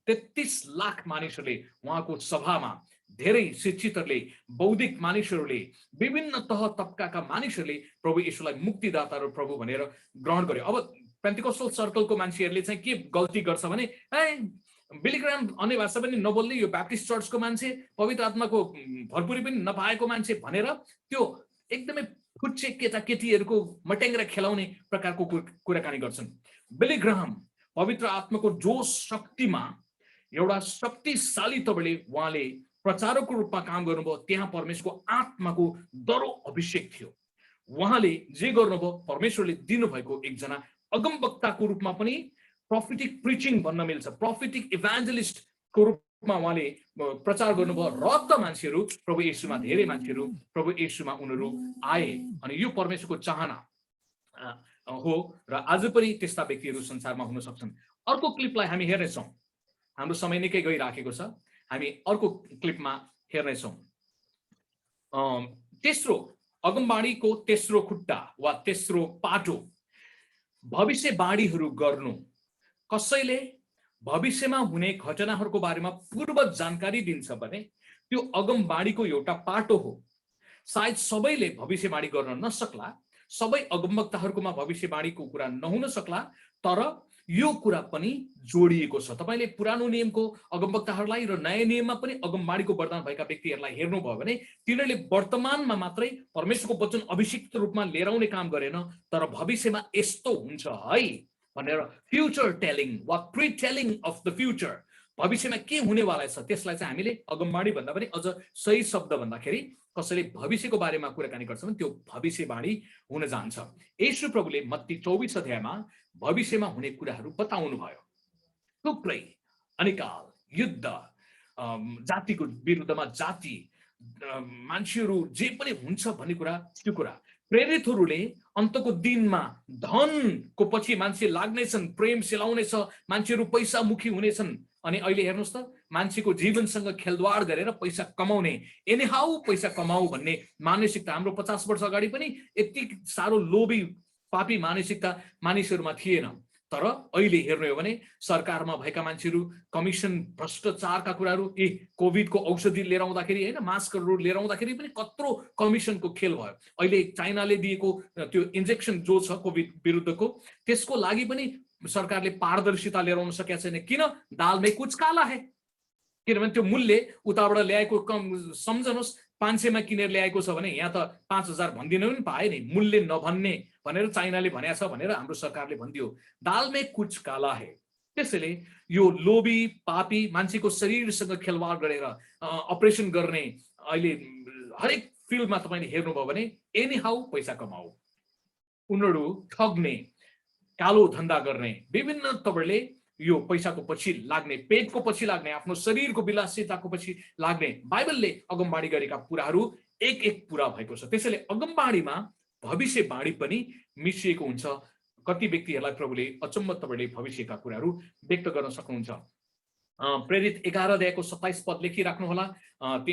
33 लाख मानिसहरूले उहाँको सभामा, धेरै शिक्षितहरूले, बौद्धिक मानिसहरूले, विभिन्न तह तबकाका मानिसहरूले प्रभु येशूलाई मुक्तिदाता र प्रभु भनेर ग्रहण गर्यो। अब पेन्टिकोस्टल सर्कलको मान्छेहरूले चाहिँ के गल्ती गर्छ भने बिली ग्राहम अन्य भाषा पनि नबोल्ने, यो ब्याप्टिस्ट चर्चको मान्छे, पवित्र आत्माको भरपुरी पनि नपाएको मान्छे भनेर त्यो एकदमै फुच्चे केटाकेटीहरूको मटेङ्ग्रा खेलाउने प्रकारको कुराकानी गर्छन्। बिली ग्राहम पवित्र आत्माको जोश शक्तिमा एउटा शक्तिशाली तबले उहाँले प्रचारकको रूपमा काम गर्नुभयो। त्यहाँ परमेश्वरको आत्माको दरो अभिषेक थियो। उहाँले जे गर्नुभयो, परमेश्वरले दिनुभएको एकजना अगमवक्ताको रूपमा पनि प्रोफेटिक प्रिचिङ भन्न मिल्छ, प्रोफेटिक इभान्जलिस्टको रूपमा उहाँले प्रचार गर्नुभयो र त मान्छेहरू प्रभु येशूमा, धेरै मान्छेहरू प्रभु येशूमा उनीहरू आए। अनि यो परमेश्वरको चाहना हो र आज पनि त्यस्ता व्यक्तिहरू संसारमा हुन सक्छन्। अर्को क्लिपलाई हामी हेर्नेछौँ, हाम्रो समय निकै गइराखेको छ, हामी अर्को क्लिपमा हेर्नेछौँ। तेस्रो अगमबाणीको तेस्रो खुट्टा वा तेस्रो पाटो, भविष्यवाणीहरू गर्नु। कसैले भविष्यमा हुने घटनाहरूको बारेमा पूर्व जानकारी दिन्छ भने त्यो अगमबाणीको एउटा पाटो हो। सायद सबैले भविष्यवाणी गर्न नसक्ला, सबै अगमवक्ताहरूकोमा भविष्यवाणीको कुरा नहुन सक्ला, तर यो कुरा पनि जोडिएको छ। तपाईँले पुरानो नियमको अगमवक्ताहरूलाई र नयाँ नियममा पनि अगमबाणीको वरदान भएका व्यक्तिहरूलाई हेर्नुभयो भने तिनीहरूले वर्तमानमा मात्रै परमेश्वरको वचन अभिषिक्त रूपमा लिएर आउने काम गरेन, तर भविष्यमा यस्तो हुन्छ है भनेर फ्युचर टेलिङ वा pre telling of the future, भविष्यमा के हुनेवाला छ त्यसलाई चाहिँ हामीले अगमबाणी भन्दा पनि अझ सही शब्द भन्दाखेरि कसैले भविष्यको बारेमा कुराकानी गर्छ भने त्यो भविष्यवाणी हुन जान्छ। येशू प्रभुले मत्ती 24 अध्यायमा भविष्यमा हुने कुराहरू बताउनु भयो। थुप्रै अनिकाल, युद्ध, जातिको विरुद्धमा जाति, मान्छेहरू जे पनि हुन्छ भन्ने कुरा, त्यो कुरा प्रेरितहरूले अन्तको दिनमा धनको पछि मान्छे लाग्नेछन्, प्रेम सेलाउनेछ, मान्छेहरू पैसामुखी हुनेछन्। अनि अहिले हेर्नुहोस् त, मान्छेको जीवनसँग खेलवाड गरेर पैसा कमाउने, एनीहाउ पैसा कमाऊ भन्ने मानसिकता हाम्रो 50 वर्ष अगाडि पनि यति साह्रो लोभी पापी मानसिकता मानिसहरूमा थिएन। तर अहिले हेर्नु हो भने सरकारमा भएका मान्छेहरू कमिसन भ्रष्टाचारका कुराहरू, कोभिडको औषधि लिएर आउँदाखेरि होइन, मास्कहरू लिएर आउँदाखेरि पनि कत्रो कमिसनको खेल भयो। अहिले चाइनाले दिएको त्यो इन्जेक्सन जो छ कोभिड विरुद्धको, त्यसको लागि पनि सरकारले पारदर्शिता लिएर आउन सकेका छैन। किन? दालमै कुछ काला है। किनभने त्यो मूल्य उताबाट ल्याएको कम, सम्झनुहोस् 500मा किनेर ल्याएको छ भने यहाँ त 5000 भनिदिनु पनि पाए नि, मूल्य नभन्ने भनेर चाइनाले भनेको छ भनेर हाम्रो सरकारले भनिदियो। दालमै कुछ काला है। त्यसैले यो लोभी पापी मान्छेको शरीरसँग खेलवाड गरेर अपरेसन गर्ने अहिले हरेक फिल्डमा तपाईँले हेर्नुभयो भने एनीहाउ पैसा कमाऊ, उनीहरू ठग्ने, कालो धन्दा गर्ने, विभिन्न तपाईँले यो पैसाको पछि लाग्ने, पेटको पछि लाग्ने, आफ्नो शरीरको विलासिताको पछि लाग्ने बाइबलले अगमबाणी गरेका कुराहरू एक एक पूरा भएको छ। त्यसैले अगमबाणीमा भविष्यवाणी पनि मिसिएको हुन्छ। कति व्यक्तिहरूलाई प्रभुले अचम्म तपाईँले भविष्यका कुराहरू व्यक्त गर्न सक्नुहुन्छ। प्रेरित 11 अध्यायको 27 पद लेखिराख्नु होला।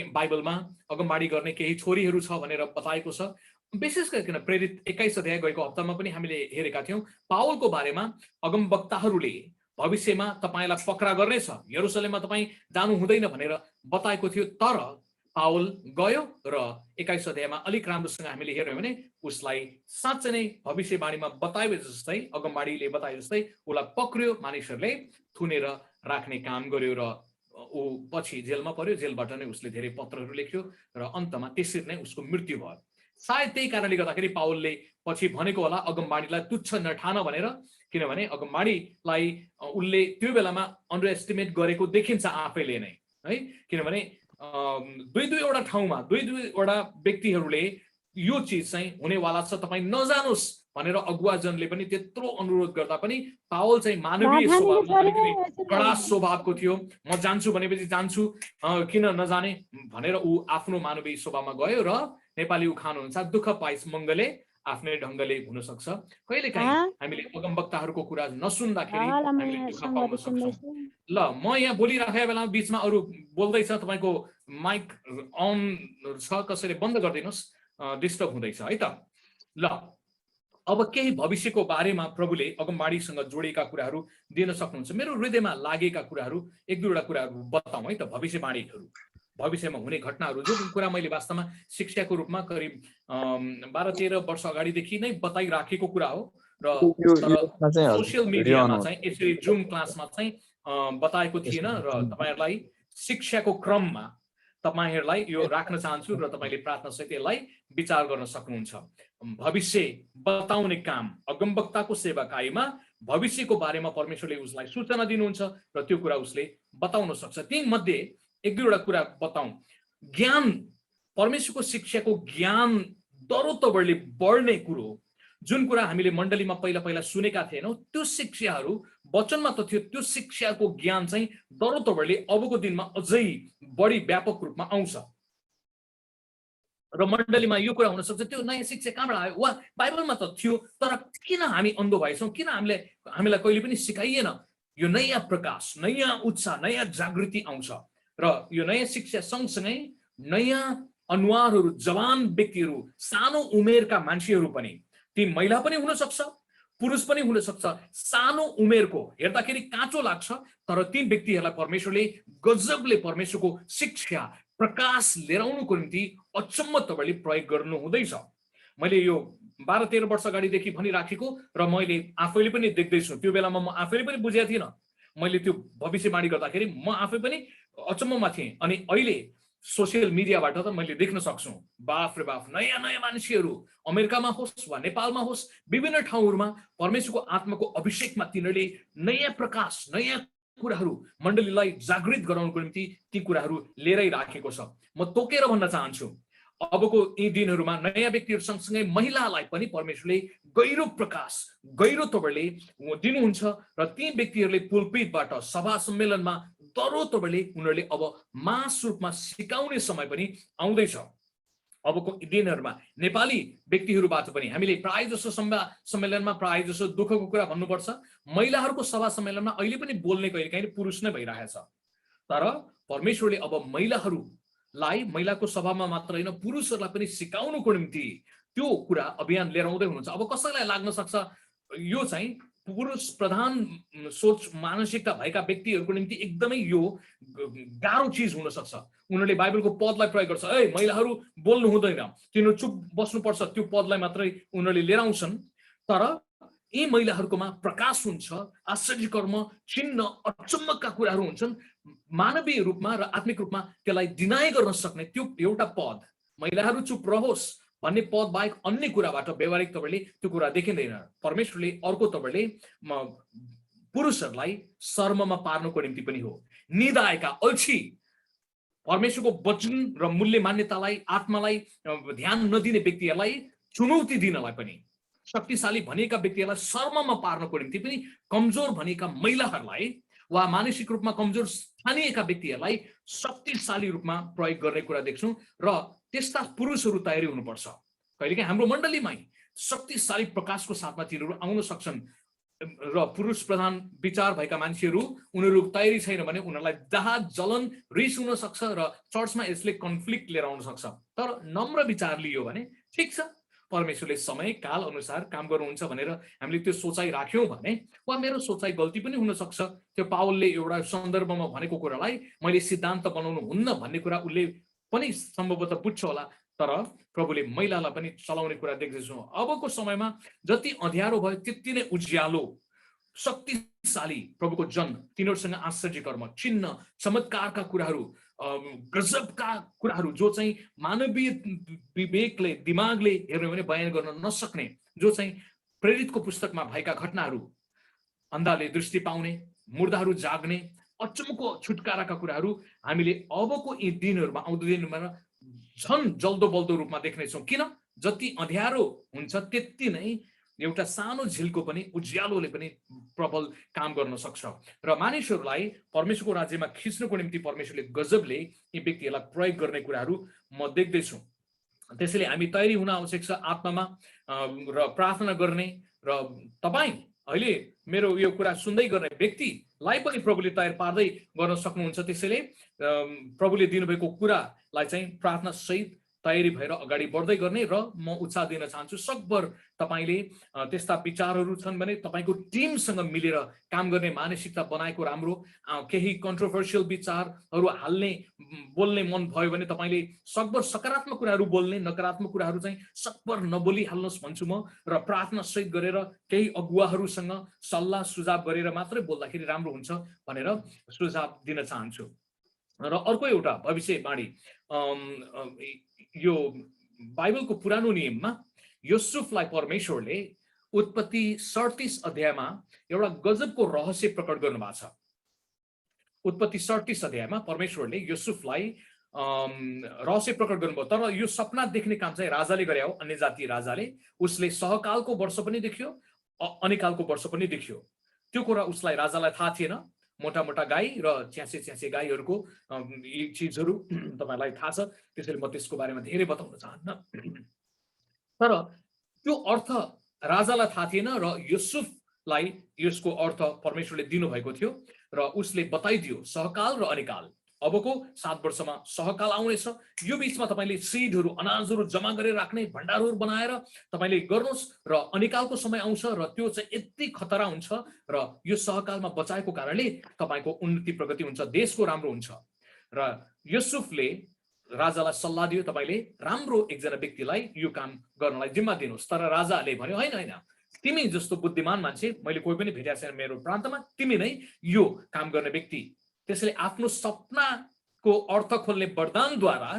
बाइबलमा अगमबाणी गर्ने केही छोरीहरू छ भनेर बताएको छ। विशेष गरिकन प्रेरित 21 अध्याय गएको हप्तामा पनि हामीले हेरेका थियौँ, पावलको बारेमा अगमवक्ताहरूले भविष्यमा तपाईँलाई पक्रा गर्नेछ, यरुसलेममा तपाईँ जानु हुँदैन भनेर बताएको थियो। तर पावल गयो र 21 अध्यायमा अलिक राम्रोसँग हामीले हेर्यौँ भने उसलाई साँच्चै नै भविष्यवाणीमा बताए जस्तै, अगमबाणीले बताए जस्तै उसलाई पक्रियो, मानिसहरूले थुनेर राख्ने काम गर्यो र ऊ पछि जेलमा पर्यो। जेलबाट नै उसले धेरै पत्रहरू लेख्यो र अन्तमा त्यसरी नै उसको मृत्यु भयो। सायद त्यही कारणले गर्दाखेरि पावलले पछि भनेको होला अगमबाणीलाई तुच्छ नठान भनेर, किनभने अगमबाणीलाई उसले त्यो बेलामा अन्डर एस्टिमेट गरेको देखिन्छ आफैले नै है। किनभने दुई दुईवटा ठाउँमा दुई दुईवटा व्यक्तिहरूले यो चिज चाहिँ हुनेवाला छ तपाईँ नजानुस् भनेर अगुवाजनले पनि त्यत्रो अनुरोध गर्दा पनि पावल चाहिँ मानवीय स्वभावमा अलिकति कडा स्वभावको थियो। म जान्छु भनेपछि जान्छु, किन नजाने भनेर ऊ आफ्नो मानवीय स्वभावमा गयो र नेपाली उखान अनुसार दुःख पाइस मङ्गले आफ्नै ढङ्गले हुन सक्छ। कहिलेकाहीँ हामीले अगमवक्ताहरूको कुरा नसुन्दाखेरि हामीले दुःख पाउन सक्छौँ। ल म यहाँ बोलिराखेको बेलामा बिचमा अरू बोल्दैछ, तपाईँको माइक अन छ, कसैले बन्द गरिदिनुहोस्, डिस्टर्ब हुँदैछ है त। ल अब केही भविष्यको बारेमा प्रभुले अगमबाणीसँग जोडिएका कुराहरू दिन सक्नुहुन्छ। मेरो हृदयमा लागेका कुराहरू एक दुईवटा कुराहरू बताउँ है त। भविष्यवाणीहरू, भविष्यमा हुने घटनाहरू, जो कुरा मैले वास्तवमा शिक्षाको रूपमा करिब 12-13 वर्ष अगाडिदेखि नै बताइराखेको कुरा हो र सोसियल मिडियामा चाहिँ यसरी जुम क्लासमा चाहिँ बताएको थिएन र तपाईँहरूलाई शिक्षाको क्रममा तपाईँहरूलाई यो राख्न चाहन्छु र तपाईँले प्रार्थनासहित यसलाई विचार गर्न सक्नुहुन्छ। भविष्य बताउने काम, अगमवक्ताको सेवाकाईमा भविष्यको बारेमा परमेश्वरले उसलाई सूचना दिनुहुन्छ र त्यो कुरा उसले बताउन सक्छ। ती मध्ये एक दुईवटा कुरा बताउँ। ज्ञान, परमेश्वरको शिक्षाको ज्ञान दरोतबडले बढ्ने कुरो, जुन कुरा हामीले मण्डलीमा पहिला पहिला सुनेका थिएनौँ त्यो शिक्षाहरू वचनमा त थियो, त्यो शिक्षाको ज्ञान चाहिँ दरोतबडले अबको दिनमा अझै बढी व्यापक रूपमा आउँछ र मण्डलीमा यो कुरा हुन सक्छ त्यो नयाँ शिक्षा कहाँबाट आयो, वा बाइबलमा त थियो तर किन हामी अन्धो भएछौँ, किन हामीलाई कहिले पनि सिकाइएन। यो नयाँ प्रकाश, नयाँ उत्साह, नयाँ जागृति आउँछ र यो नयाँ शिक्षा सँगसँगै नयाँ अनुहारहरू, जवान व्यक्तिहरू, सानो उमेरका मान्छेहरू पनि, ती महिला पनि हुन सक्छ, पुरुष पनि हुन सक्छ, सानो उमेरको हेर्दाखेरि काँचो लाग्छ तर ती व्यक्तिहरूलाई परमेश्वरले गजबले परमेश्वरको शिक्षा प्रकाश लिएर आउनुको निम्ति अचम्म तपाईँले प्रयोग गर्नु हुँदैछ। मैले यो 12-13 वर्ष अगाडिदेखि भनिराखेको र मैले आफैले पनि देख्दैछु। त्यो बेलामा म आफैले पनि बुझेको थिइनँ। मैले त्यो भविष्यवाणी गर्दाखेरि म आफै पनि अचम्ममा थिएँ। अनि अहिले सोसियल मिडियाबाट त मैले देख्न सक्छु, बाफ रे बाफ, नयाँ नयाँ मान्छेहरू अमेरिकामा होस् वा नेपालमा होस्, विभिन्न ठाउँहरूमा परमेश्वरको आत्माको अभिषेकमा तिनीहरूले नयाँ प्रकाश, नयाँ कुराहरू मण्डलीलाई जागृत गराउनको निम्ति ती कुराहरू लिएरै राखेको छ। म तोकेर भन्न चाहन्छु, अबको यी दिनहरूमा नयाँ व्यक्तिहरू सँगसँगै महिलालाई पनि परमेश्वरले गहिरो प्रकाश, गहिरो तबले दिनुहुन्छ र ती व्यक्तिहरूले पुलपिटबाट सभा सम्मेलनमा दरोतबले उनीहरूले अब मास रूपमा सिकाउने समय पनि आउँदैछ। अबको दिनहरूमा नेपाली व्यक्तिहरूबाट पनि हामीले प्राय जसो सम्मेलनमा प्राय जसो दुःखको कुरा भन्नुपर्छ, महिलाहरूको सभा सम्मेलनमा अहिले पनि बोल्ने कहिलेकाहीँ पुरुष नै भइरहेछ। तर परमेश्वरले अब महिलाको सभामा मात्र होइन पुरुषहरूलाई पनि सिकाउनुको निम्ति त्यो कुरा अभियान लिएर आउँदै हुनुहुन्छ। अब कसैलाई लाग्न सक्छ यो चाहिँ पुरुष प्रधान सोच मानसिकता भएका व्यक्तिहरूको निम्ति एकदमै यो गाह्रो चिज हुन सक्छ। उनीहरूले बाइबलको पदलाई प्रयोग गर्छ, ए महिलाहरू बोल्नु हुँदैन, तिनीहरू चुप बस्नुपर्छ, त्यो पदलाई मात्रै उनीहरूले लिएर आउँछन्। तर यी महिलाहरूकोमा प्रकाश हुन्छ, आश्चर्य कर्म, चिन्ह, अचम्मका कुराहरू हुन्छन्। मानवीय रूपमा र आत्मिक रूपमा त्यसलाई डिनाइ गर्न सक्ने त्यो एउटा पद, महिलाहरू चुप रहोस् भन्ने पद बाहेक अन्य कुराबाट व्यवहारिक तपाईँले त्यो कुरा देखिँदैन। परमेश्वरले अर्को तपाईँले पुरुषहरूलाई शर्ममा पार्नुको निम्ति पनि हो। निदाएका, अल्छी, परमेश्वरको वचन र मूल्य मान्यतालाई, आत्मालाई ध्यान नदिने व्यक्तिहरूलाई चुनौती दिनलाई पनि, शक्तिशाली भनेका व्यक्तिहरूलाई शर्ममा पार्नको निम्ति पनि, कमजोर भनेका महिलाहरूलाई वा मानसिक रूपमा कमजोर ठानिएका व्यक्तिहरूलाई शक्तिशाली रूपमा प्रयोग गर्ने कुरा देख्छौँ र त्यस्ता पुरुषहरू तयारी हुनुपर्छ। कहिलेकाहीँ हाम्रो मण्डलीमै शक्तिशाली प्रकाशको साथमा तिनीहरू आउन सक्छन् र पुरुष प्रधान विचार भएका मान्छेहरू उनीहरू तयारी छैन भने उनीहरूलाई दाह, जलन, रिस हुन सक्छ र चर्चमा यसले कन्फ्लिक्ट लिएर आउन सक्छ। तर नम्र विचार लियो भने ठिक छ, परमेश्वरले समय काल अनुसार काम गर्नुहुन्छ भनेर हामीले त्यो सोचाइ राख्यौँ भने, वा मेरो सोचाइ गल्ती पनि हुन सक्छ, त्यो पावलले एउटा सन्दर्भमा भनेको कुरालाई मैले सिद्धान्त बनाउनु हुन्न भन्ने कुरा उसले पनि सम्भवतः बुझ्छ होला। तर प्रभुले महिलालाई पनि चलाउने कुरा देख्दैछौँ। अबको समयमा जति अँध्यारो भयो त्यति नै उज्यालो, शक्तिशाली प्रभुको जन, तिनीहरूसँग आश्चर्य कर्म, चिन्ह, चमत्कारका कुराहरू गजबका कुराहरू जो चाहिँ मानवीय विवेकले दिमागले हेर्ने भने बयान गर्न नसक्ने, जो चाहिँ प्रेरितको पुस्तकमा भएका घटनाहरू, अन्धाले दृष्टि पाउने, मुर्दाहरू जाग्ने, अचम्मको छुटकाराका कुराहरू हामीले अबको यी दिनहरूमा, आउँदो दिनहरूमा झन् जल्दो बल्दो रूपमा देख्नेछौँ। किन? जति अँध्यारो हुन्छ त्यति नै एउटा सानो झिल्को पनि उज्यालोले पनि प्रबल काम गर्न सक्छ र मानिसहरूलाई परमेश्वरको राज्यमा खिच्नको निम्ति परमेश्वरले गजबले यी व्यक्तिहरूलाई प्रयोग गर्ने कुराहरू म देख्दैछु। त्यसैले हामी तयारी हुन आवश्यक छ आत्मामा र प्रार्थना गर्ने। र तपाईँ अहिले मेरो यो कुरा सुन्दै गर्ने व्यक्तिलाई पनि प्रभुले तयार पार्दै गर्न सक्नुहुन्छ। त्यसैले प्रभुले दिनुभएको कुरालाई चाहिँ प्रार्थना सहित तयारी भएर अगाडि बढ्दै गर्ने र म उत्साह दिन चाहन्छु। सकभर तपाईले त्यस्ता विचारहरू छन् भने तपाईको टिमसँग मिलेर काम गर्ने मानसिकता बनाएको राम्रो। केही कन्ट्रोभर्सियल विचारहरू हाल्ने बोल्ने मन भयो भने तपाईले सकभर सकारात्मक कुराहरू बोल्ने, नकारात्मक कुराहरू चाहिँ सकभर नबोली हाल्नुहोस् भन्छु म। र प्रार्थना सहित गरेर केही अगुवाहरूसँग सल्लाह सुझाव गरेर मात्रै बोल्दाखेरि राम्रो हुन्छ भनेर सुझाव दिन चाहन्छु। र अर्को एउटा भविष्यवाणी, यो बाइबलको पुरानो नियममा युसुफलाई परमेश्वरले उत्पत्ति 37 अध्यायमा एउटा गजबको रहस्य प्रकट गर्नुभएको छ। उत्पत्ति 37 अध्यायमा परमेश्वरले युसुफलाई रहस्य प्रकट गर्नुभयो। तर यो सपना देख्ने काम चाहिँ राजाले गरे हो, अन्य जातीय राजाले। उसले सहकालको वर्ष पनि देख्यो, अनिकालको वर्ष पनि देख्यो। त्यो कुरा उसलाई राजालाई थाहा थिएन। मोटा मोटा गाई र च्यासे गाईहरूको यी चिजहरू तपाईलाई थाहा छ, त्यसैले म त्यसको बारेमा धेरै बताउन चाहन्न। तर त्यो अर्थ राजालाई थाहा थिएन र युसुफलाई यसको अर्थ परमेश्वरले दिनुभएको थियो र उसले बताइदियो सहकाल र अनिकाल। अबको 7 वर्षमा सहकाल आउनेछ। यो बीचमा तपाईले सीडहरू, अनाजहरू जम्मा गरेर राख्ने, भण्डारहरू बनाएर तपाईले गर्नुहोस् र अनिकालको समय आउँछ र त्यो चाहिँ यति खतरा हुन्छ र यो सहकालमा बचाएको कारणले तपाईको उन्नति प्रगति हुन्छ, देशको राम्रो हुन्छ। र युसुफले राजालाई सल्लाह दियो, तपाईले राम्रो एकजना व्यक्तिलाई यो काम गर्नलाई जिम्मा दिनुहोस्। तर राजाले भन्यो हैन हैन, तिमी जस्तो बुद्धिमान मान्छे मैले कोही पनि भेटेको छैन मेरो प्रान्तमा, तिमी नै यो काम गर्ने व्यक्ति। त्यसैले आफ्नो सपनाको अर्थ खोल्ने वरदानद्वारा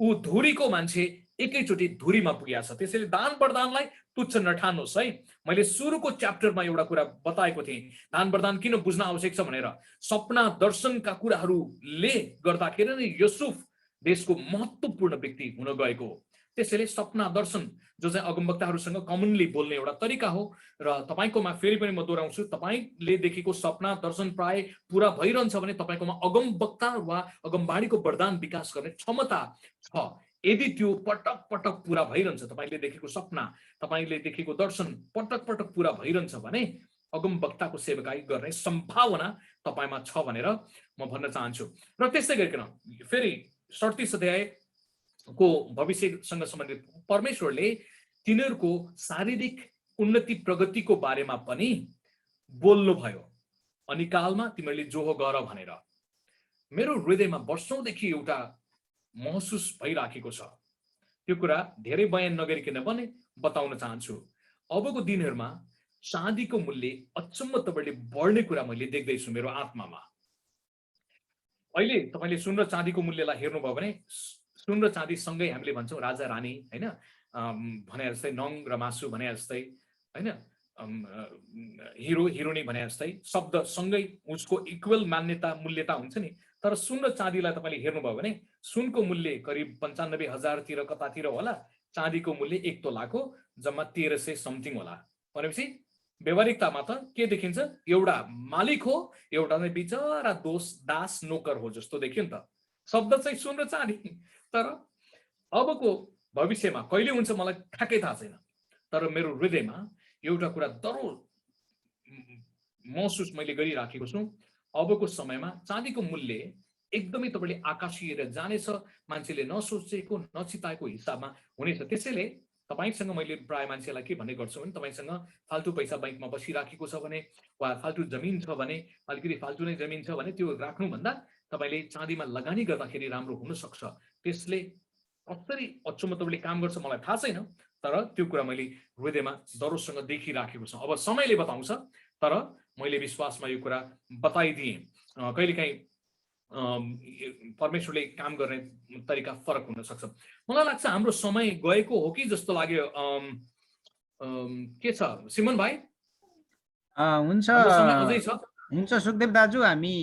ऊ धुरीको मान्छे एकैचोटि धुरीमा पुगेको छ। त्यसैले दान वरदानलाई तुच्छ नठान्नुहोस् है। मैले सुरुको च्याप्टरमा एउटा कुरा बताएको थिएँ, दान वरदान किन बुझ्न आवश्यक छ भनेर। सपना दर्शनका कुराहरूले गर्दाखेरि नै युसुफ देशको महत्त्वपूर्ण व्यक्ति हुन गएको हो। त्यसैले सपना दर्शन जो चाहिँ अगमवक्ताहरूसँग कमनली बोल्ने एउटा तरिका हो। र तपाईकोमा फेरि पनि म दोहोऱ्याउँछु, तपाईले देखेको सपना दर्शन प्राय पूरा भइरहन्छ भने तपाईकोमा अगमवक्ता वा अगमबाणीको वरदान विकास गर्ने क्षमता छ। यदि त्यो पटक पटक पूरा भइरहन्छ, तपाईले देखेको सपना, तपाईले देखेको दर्शन पटक पटक पूरा भइरहन्छ भने अगमवक्ताको सेवकाई गर्ने सम्भावना तपाईमा छ भनेर म भन्न चाहन्छु। र त्यस्तै गरिकन फेरि 37 अध्यायको भविष्यसँग सम्बन्धित परमेश्वरले तिनीहरूको शारीरिक उन्नति प्रगतिको बारेमा पनि बोल्नुभयो। अनिकालमा तिमीहरूले जोहो गर भनेर मेरो हृदयमा वर्षौंदेखि एउटा महसुस भइराखेको छ। त्यो कुरा धेरै बयान नगरिकन पनि बताउन चाहन्छु। अबको दिनहरूमा चाँदीको मूल्य अचम्म तपाईले बढ्ने कुरा मैले देख्दैछु मेरो आत्मामा। अहिले तपाईले सुन र चाँदीको मूल्यलाई हेर्नुभयो भने सुन र चाँदी सँगै हामीले भन्छौँ राजा रानी हैन, भने जस्तै नङ र मासु भने जस्तै हैन, हिरो हिरोनी भने जस्तै शब्द सँगै उसको इक्वल मान्यता मूल्यता हुन्छ नि। तर सुन र चाँदीलाई तपाईले हेर्नुभयो भने सुनको मूल्य करिब 95,000 तिर कतातिर होला, चाँदीको मूल्य 1 तोलाको जम्मा 1300 समथिङ होला। भनेपछि व्यवहारिकतामा त के देखिन्छ, एउटा मालिक हो, एउटा नै बिचरा दास नोकर हो जस्तो देखियो नि त। शब्द चाहिँ सुन र चाँदी। तर अबको भविष्यमा कहिले हुन्छ मलाई ठ्याक्कै थाहा छैन। तर मेरो हृदयमा एउटा कुरा दरो महसुस मैले गरिराखेको छु, अबको समयमा चाँदीको मूल्य एकदमै तपाईले आकाशिएर जानेछ, मान्छेले नसोचेको नचिताएको हिसाबमा हुनेछ। त्यसैले तपाईसँग मैले प्राय मान्छेलाई के भन्ने गर्छु भने तपाईसँग फाल्तु पैसा बैंकमा बसिराखेको छ भने वा फाल्तु जमिन छ भने, अलिकति फाल्तु नै जमिन छ भने त्यो राख्नुभन्दा तपाईले चाँदीमा लगानी गर्दाखेरि राम्रो हुन सक्छ। त्यसले कसरी अचम्म तपाईले काम गर्छ मलाई थाहा छैन, तर त्यो कुरा मैले हृदयमा दरोसँग देखिराखेको छ। अब समयले बताउँछ, तर मैले विश्वासमा यो कुरा बताइदिएँ। कहिलेकाहीँ परमेश्वरले काम गर्ने तरिका फरक हुन सक्छ। मलाई लाग्छ हाम्रो समय गएको हो कि जस्तो लाग्यो। के छ सिमन भाइ, हुन्छ हाम्रो समय अझै छ? हुन्छ सुखदेव दाजु, हामी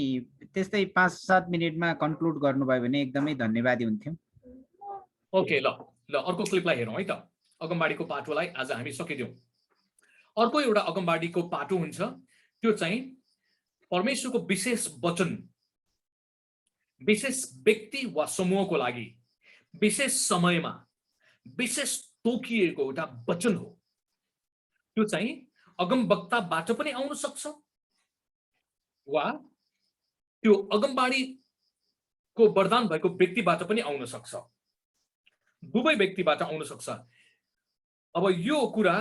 त्यस्तै 5-7 मिनेटमा कन्क्लुड गर्नुभयो भने एकदमै धन्यवादी हुन्थ्यौँ। ओके, ल अर्को क्लिपलाई हेरौँ है त। अगमबाडीको पाटोलाई आज हामी सकिदियौँ। अर्को एउटा अगमबाडीको पाटो हुन्छ, त्यो चाहिँ परमेश्वरको विशेष वचन, विशेष व्यक्ति वा समूहको लागि विशेष समयमा विशेष तोकिएको एउटा वचन हो। त्यो चाहिँ अगमवक्ताबाट पनि आउन सक्छ वा त्यो अगमबाडीको वरदान भएको व्यक्तिबाट पनि आउन सक्छ, दुवै व्यक्तिबाट आउन सक्छ। अब यो कुरा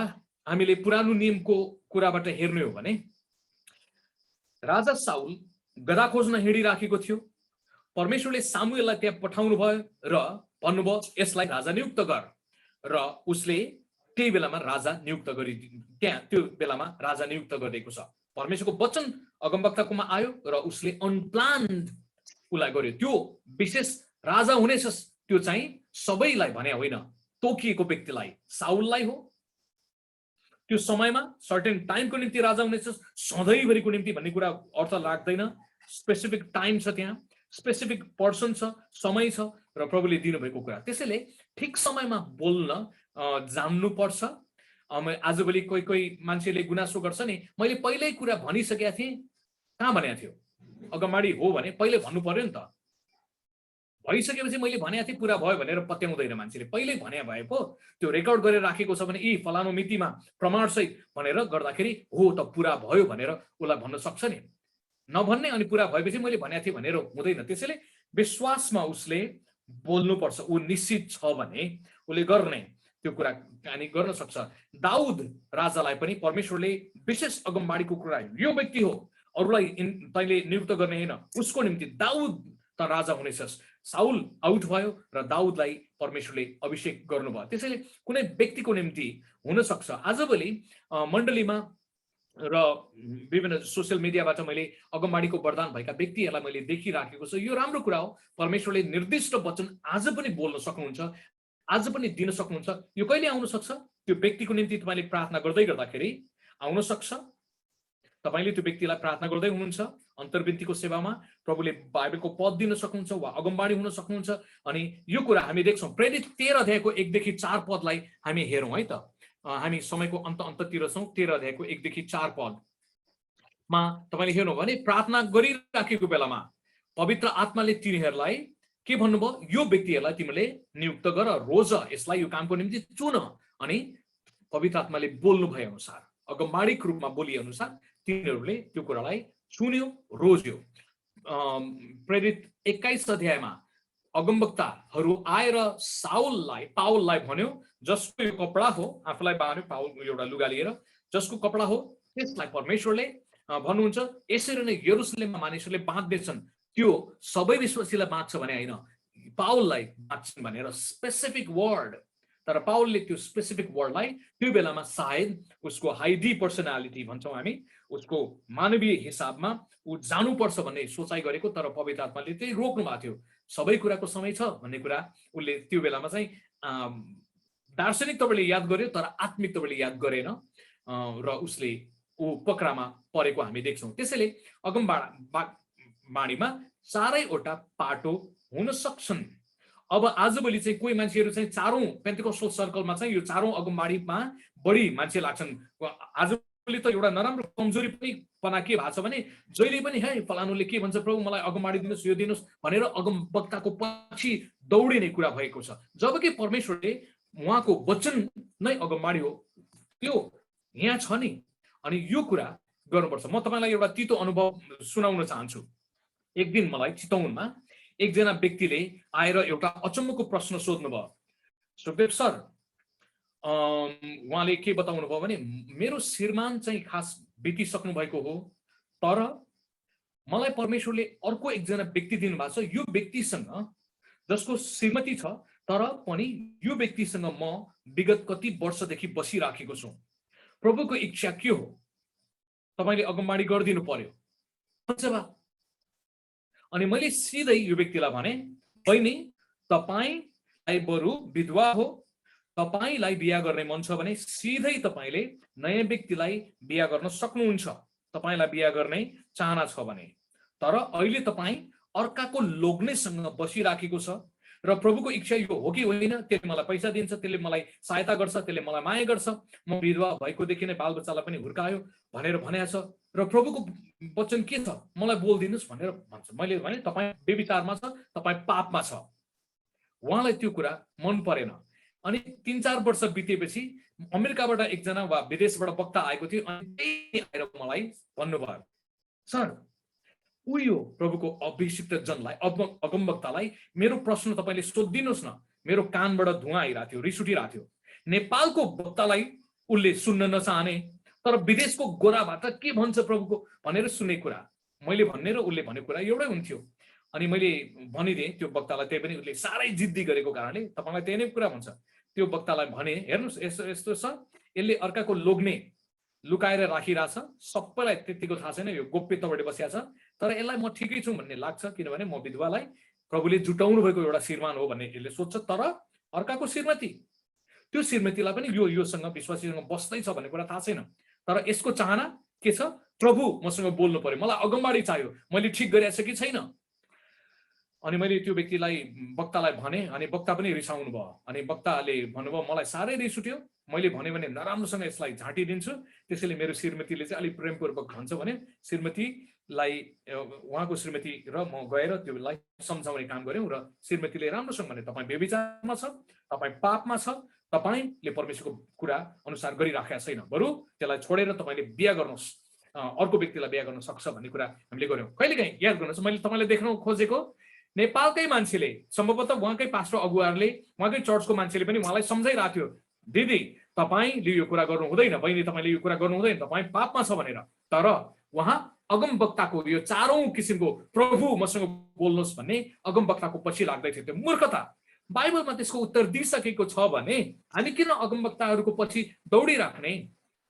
हामीले पुरानो नियमको कुराबाट हेर्ने हो भने राजा साउल गधा खोज्न हिँडिराखेको थियो। परमेश्वरले सामुएललाई त्यहाँ पठाउनु भयो र भन्नुभयो यसलाई राजा नियुक्त गर, र उसले त्यही बेलामा राजा नियुक्त गरि त्यहाँ त्यो बेलामा राजा नियुक्त गरिएको छ। परमेश्वरको वचन अगमवक्ताकोमा आयो र उसले अनप्लान्ड उसलाई गर्यो। त्यो विशेष राजा हुनेछ, त्यो चाहिँ सबैलाई भने होइन, तोकिएको व्यक्तिलाई, साउललाई हो। त्यो समयमा सर्टेन टाइमको निम्ति राजा हुनेछ, सधैँभरिको निम्ति भन्ने कुरा अर्थ लाग्दैन। स्पेसिफिक टाइम छ, त्यहाँ स्पेसिफिक पर्सन छ, समय छ र प्रभुले दिनुभएको कुरा। त्यसैले ठिक समयमा बोल्न जान्नुपर्छ। आजभोलि कोही कोही मान्छेले गुनासो गर्छ नि, मैले पहिल्यै कुरा भनिसकेका थिएँ। कहाँ भनेको थियो? अगमबाडी हो भने पहिले भन्नु पर्यो नि त। भइसकेपछि मैले भनेको थिएँ पुरा भयो भनेर पत्याउँदैन मान्छेले। पहिल्यै भने भए पो त्यो रेकर्ड गरेर राखेको छ भने यी फलानु मितिमा प्रमाणसहित भनेर गर्दाखेरि हो त पुरा भयो भनेर उसलाई भन्न सक्छ नि। नभन्ने अनि पुरा भएपछि मैले भनेको थिएँ भनेर हुँदैन। त्यसैले विश्वासमा उसले बोल्नुपर्छ। ऊ निश्चित छ भने उसले गर्ने त्यो कुरा कहानी गर्न सक्छ। दाउद राजालाई पनि परमेश्वरले विशेष अगमबाडीको कुरा, यो व्यक्ति हो, अरूलाई तैँले नियुक्त गर्ने होइन, उसको निम्ति दाउद त राजा हुनेछस्। साउल आउट भयो र दाउदलाई परमेश्वरले अभिषेक गर्नुभयो। त्यसैले कुनै व्यक्तिको निम्ति हुन सक्छ। आजभोलि मण्डलीमा र विभिन्न सोसियल मिडियाबाट मैले अगमबाडीको वरदान भएका व्यक्तिहरूलाई मैले देखिराखेको छु। यो राम्रो कुरा हो। परमेश्वरले निर्दिष्ट वचन आज पनि बोल्न सक्नुहुन्छ, आज पनि दिन सक्नुहुन्छ। यो कहिले आउन सक्छ? त्यो व्यक्तिको निम्ति तपाईँले प्रार्थना गर्दै गर्दाखेरि आउन सक्छ। तपाईँले त्यो व्यक्तिलाई प्रार्थना गर्दै हुनुहुन्छ अन्तर्विन्तीको सेवामा, प्रभुले बाइबलको पद दिन सक्नुहुन्छ वा अगमबाडी हुन सक्नुहुन्छ। अनि यो कुरा हामी देख्छौँ। प्रेरित 13 अध्यायको 1-4 पदलाई हामी हेरौँ है त। हामी समयको अन्ततिर छौँ। 13 अध्यायको 1-4 पदमा तपाईँले हेर्नु भने प्रार्थना गरिराखेको बेलामा पवित्र आत्माले तिनीहरूलाई के भन्नुभयो? यो व्यक्तिहरूलाई तिमीले नियुक्त गर, रोज यसलाई यो कामको निम्ति चुन। अनि पवित्र आत्माले बोल्नु भए अनुसार, अगमबाडीको रूपमा बोलिए अनुसार तिनीहरूले त्यो कुरालाई सुन्यो, रोज्यो। प्रेरित 21 अध्यायमा अगमवक्ताहरू आएर पावललाई भन्यो, जसको यो कपडा हो, आफूलाई बाँध्यो पावल एउटा लुगा लिएर, जसको कपडा हो त्यसलाई परमेश्वरले भन्नुहुन्छ यसरी नै यरुशलेममा मानिसहरूले बाँध्दैछन्, त्यो सबै विश्वासीलाई बाँध्छ भने होइन, पावललाई बाँध्छन् भनेर स्पेसिफिक वर्ड। तर पावलले त्यो स्पेसिफिक वर्डलाई त्यो बेलामा सायद उसको हाइडी पर्सनालिटी भन्छौँ हामी, उसको मानवीय हिसाबमा ऊ जानुपर्छ भन्ने सोचाइ गरेको। तर पवित्र आत्माले त्यही रोक्नु भएको थियो। सबै कुराको समय छ भन्ने कुरा उसले त्यो बेलामा चाहिँ दार्शनिक तपाईँले याद गर्यो, तर आत्मिक तपाईँले याद गरेन र उसले ऊ पक्रामा परेको हामी देख्छौँ। त्यसैले अगमबाडीमा चारैवटा पाटो हुन सक्छन्। अब आजभोलि चाहिँ कोही मान्छेहरू चाहिँ चारौं पेन्टेकोस्टल सर्कलमा चाहिँ यो चारौं अगमबाडीमा बढी मान्छे लाग्छन्। आजभोलि त एउटा नराम्रो कमजोरी पनि पना के भएको छ भने जहिले पनि है फलानुले के भन्छ प्रभु मलाई अगमबाडी दिनुहोस्, यो दिनुहोस् भनेर अगमवक्ताको पछि दौडिने कुरा भएको छ। जबकि परमेश्वरले उहाँको वचन नै अगमबाडी हो, त्यो यहाँ छ नि। अनि यो कुरा गर्नुपर्छ। म तपाईँलाई एउटा तितो अनुभव सुनाउन चाहन्छु। एक दिन मलाई चितवनमा एकजना व्यक्तिले आएर एउटा अचम्मको प्रश्न सोध्नुभयो। सुखदेव सर, उहाँले के बताउनु भयो भने मेरो श्रीमान चाहिँ खास बितिसक्नु भएको हो, तर मलाई परमेश्वरले अर्को एकजना व्यक्ति दिनुभएको छ। यो व्यक्तिसँग जसको श्रीमती छ, तर पनि यो व्यक्तिसँग म विगत कति वर्षदेखि बसिराखेको छु। प्रभुको इच्छा के हो? तपाईँले अगमबाडी गरिदिनु पर्यो। अनि मैले सिधै यो व्यक्तिलाई भने, बहिनी तपाईलाई बरु विधवा हो, तपाईलाई बिहा गर्ने मन छ भने सिधै तपाईले नयाँ व्यक्तिलाई बिहा गर्न सक्नुहुन्छ, तपाईलाई बिहा गर्ने चाहना छ भने। तर अहिले तपाई अर्काको लोग्नेसँग बसिराखेको छ र प्रभुको इच्छा यो हो कि होइन, त्यसले मलाई पैसा दिन्छ, त्यसले मलाई सहायता गर्छ, त्यसले मलाई माया गर्छ, म विधवा भएकोदेखि नै बालबच्चालाई पनि हुर्कायो भनेर भनेको छ र प्रभुको वचन के छ मलाई बोलिदिनुहोस् भनेर भन्छ। मैले भने तपाईँ बेविचारमा छ, तपाईँ पापमा छ। उहाँलाई त्यो कुरा मन परेन। अनि 3-4 वर्ष बितेपछि अमेरिकाबाट एकजना वा विदेशबाट वक्ता आएको थियो, अनि त्यही आएर मलाई भन्नुभयो, सर उयो प्रभुको अभिषिक्त जनलाई अगमवक्तालाई मेरो प्रश्न तपाईले सोधिदिनुहोस् न। मेरो कानबाट धुवा आइरहेको थियो, रिस उठिरहेको थियो। नेपालको वक्तालाई उसले सुन्न नचाहने, तर विदेशको गोराबाट के भन्छ प्रभुको भनेर सुन्ने कुरा, मैले भन्ने र उसले भनेको कुरा एउटै हुन्थ्यो। अनि मैले भनिदिएँ त्यो वक्तालाई, त्यही पनि उसले साह्रै जिद्दी गरेको कारणले तपाईँलाई त्यही नै कुरा भन्छ। त्यो वक्तालाई भने, हेर्नुहोस् यस्तो यस्तो छ, यसले अर्काको लोग्ने लुकाएर राखिरहेछ, सबैलाई त्यतिको थाहा छैन, यो गोप्यताबाट बसिया छ, तर यसलाई म ठिकै छु भन्ने लाग्छ, किनभने म विधवालाई प्रभुले जुटाउनु भएको एउटा श्रीमान हो भन्ने यसले सोध्छ। तर अर्काको श्रीमती, त्यो श्रीमतीलाई पनि योसँग विश्वासीसँग बस्दैछ भन्ने कुरा थाहा छैन। तर यसको चाहना के छ, प्रभु मसँग बोल्नु पर्यो, मलाई अगमबाडी चाहियो, मैले ठिक गरिरहेको छु कि छैन। अनि मैले त्यो व्यक्तिलाई वक्तालाई भने, अनि वक्ता पनि रिसाउनु भयो। अनि वक्ताले भन्नुभयो मलाई साह्रै रिस उठ्यो, मैले भने नराम्रोसँग यसलाई झाँटिदिन्छु। त्यसैले मेरो श्रीमतीले चाहिँ अलिक प्रेमपूर्वक भन्छ भने श्रीमतीलाई, उहाँको श्रीमती र म गएर त्योलाई सम्झाउने काम गऱ्यौँ र श्रीमतीले राम्रोसँग भने तपाईँ बेविचारमा छ, तपाईँ पापमा छ, तपाईँले परमेश्वरको कुरा अनुसार गरिराखेका छैन, बरु त्यसलाई छोडेर तपाईँले बिहा गर्नुहोस्, अर्को व्यक्तिलाई बिहा गर्न सक्छ भन्ने कुरा हामीले गऱ्यौँ। कहिलेकाहीँ याद गर्नुहोस्, मैले तपाईँलाई देख्न खोजेको नेपालकै मान्छेले, सम्भवतः उहाँकै पास्टर अगुवाहरूले, उहाँकै चर्चको मान्छेले पनि उहाँलाई सम्झाइरहेको थियो, दिदी तपाईँले यो कुरा गर्नु हुँदैन, बहिनी तपाईँले यो कुरा गर्नु हुँदैन, तपाईँ पापमा छ भनेर। तर उहाँ अगमवक्ताको यो चारौं किसिमको प्रभु मसँग बोल्नुहोस् भन्ने अगमवक्ताको पछि लाग्दै थियो। त्यो मूर्खता। बाइबलमा त्यसको उत्तर दिइसकेको छ भने हामी किन अगमवक्ताहरूको पछि दौडिराख्ने?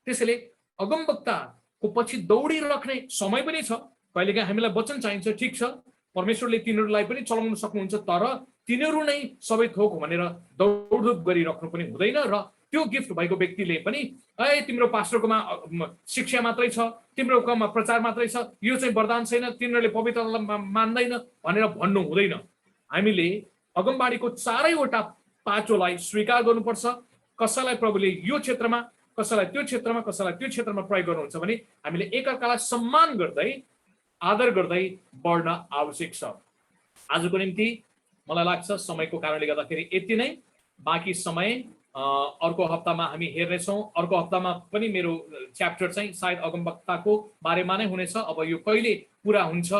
त्यसैले अगमवक्ताको पछि दौडिराख्ने समय पनि छ। कहिलेकाहीँ हामीलाई वचन चाहिन्छ, ठिक छ, परमेश्वरले तिनीहरूलाई पनि चलाउन सक्नुहुन्छ, तर तिनीहरू नै सबै थोक भनेर दौडधुप गरिराख्नु पनि हुँदैन। र त्यो गिफ्ट भएको व्यक्तिले पनि तिम्रो पास्टरकोमा शिक्षा मात्रै छ, तिम्रोकोमा प्रचार मात्रै छ, यो चाहिँ वरदान छैन, तिनीहरूले पवित्रतालाई मान्दैन भनेर भन्नु हुँदैन। हामीले अगमबाडीको चारैवटा पाँचोलाई स्वीकार गर्नुपर्छ। कसैलाई प्रभुले यो क्षेत्रमा, कसैलाई त्यो क्षेत्रमा, कसैलाई त्यो क्षेत्रमा प्रयोग गर्नुहुन्छ भने हामीले एकअर्कालाई सम्मान गर्दै, आदर गर्दै बढ्न आवश्यक छ। आजको निम्ति मलाई लाग्छ समयको कारणले गर्दाखेरि यति नै। बाँकी समय अर्को हप्तामा हामी हेर्नेछौँ। अर्को हप्तामा पनि मेरो च्याप्टर चाहिँ सायद अगमवक्ताको बारेमा नै हुनेछ। अब यो कहिले पुरा हुन्छ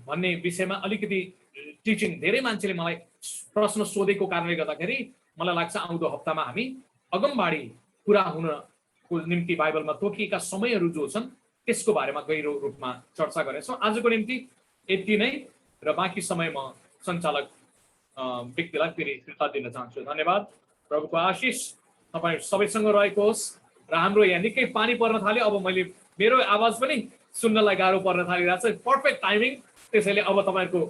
भन्ने विषयमा अलिकति टिचिङ धेरै मान्छेले मलाई प्रश्न सोधेको कारणले गर्दाखेरि मलाई लाग्छ आउँदो हप्तामा हामी अगमबाडी पुरा हुनको निम्ति बाइबलमा तोकिएका समयहरू जो छन् त्यसको बारेमा गहिरो रूपमा चर्चा गर्नेछौँ। आजको निम्ति यति नै र बाँकी समय म सञ्चालक व्यक्तिलाई फेरि फिर्ता दिन चाहन्छु। धन्यवाद। प्रभुको आशिष तपाईँ सबैसँग रहेको होस्। र हाम्रो यहाँ निकै पानी पर्न थाल्यो, अब मैले मेरो आवाज पनि सुन्नलाई गाह्रो पर्न थालिरहेको छ। पर्फेक्ट टाइमिङ, त्यसैले अब तपाईँहरूको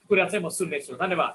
कुरा चाहिँ म सुन्नेछु। धन्यवाद।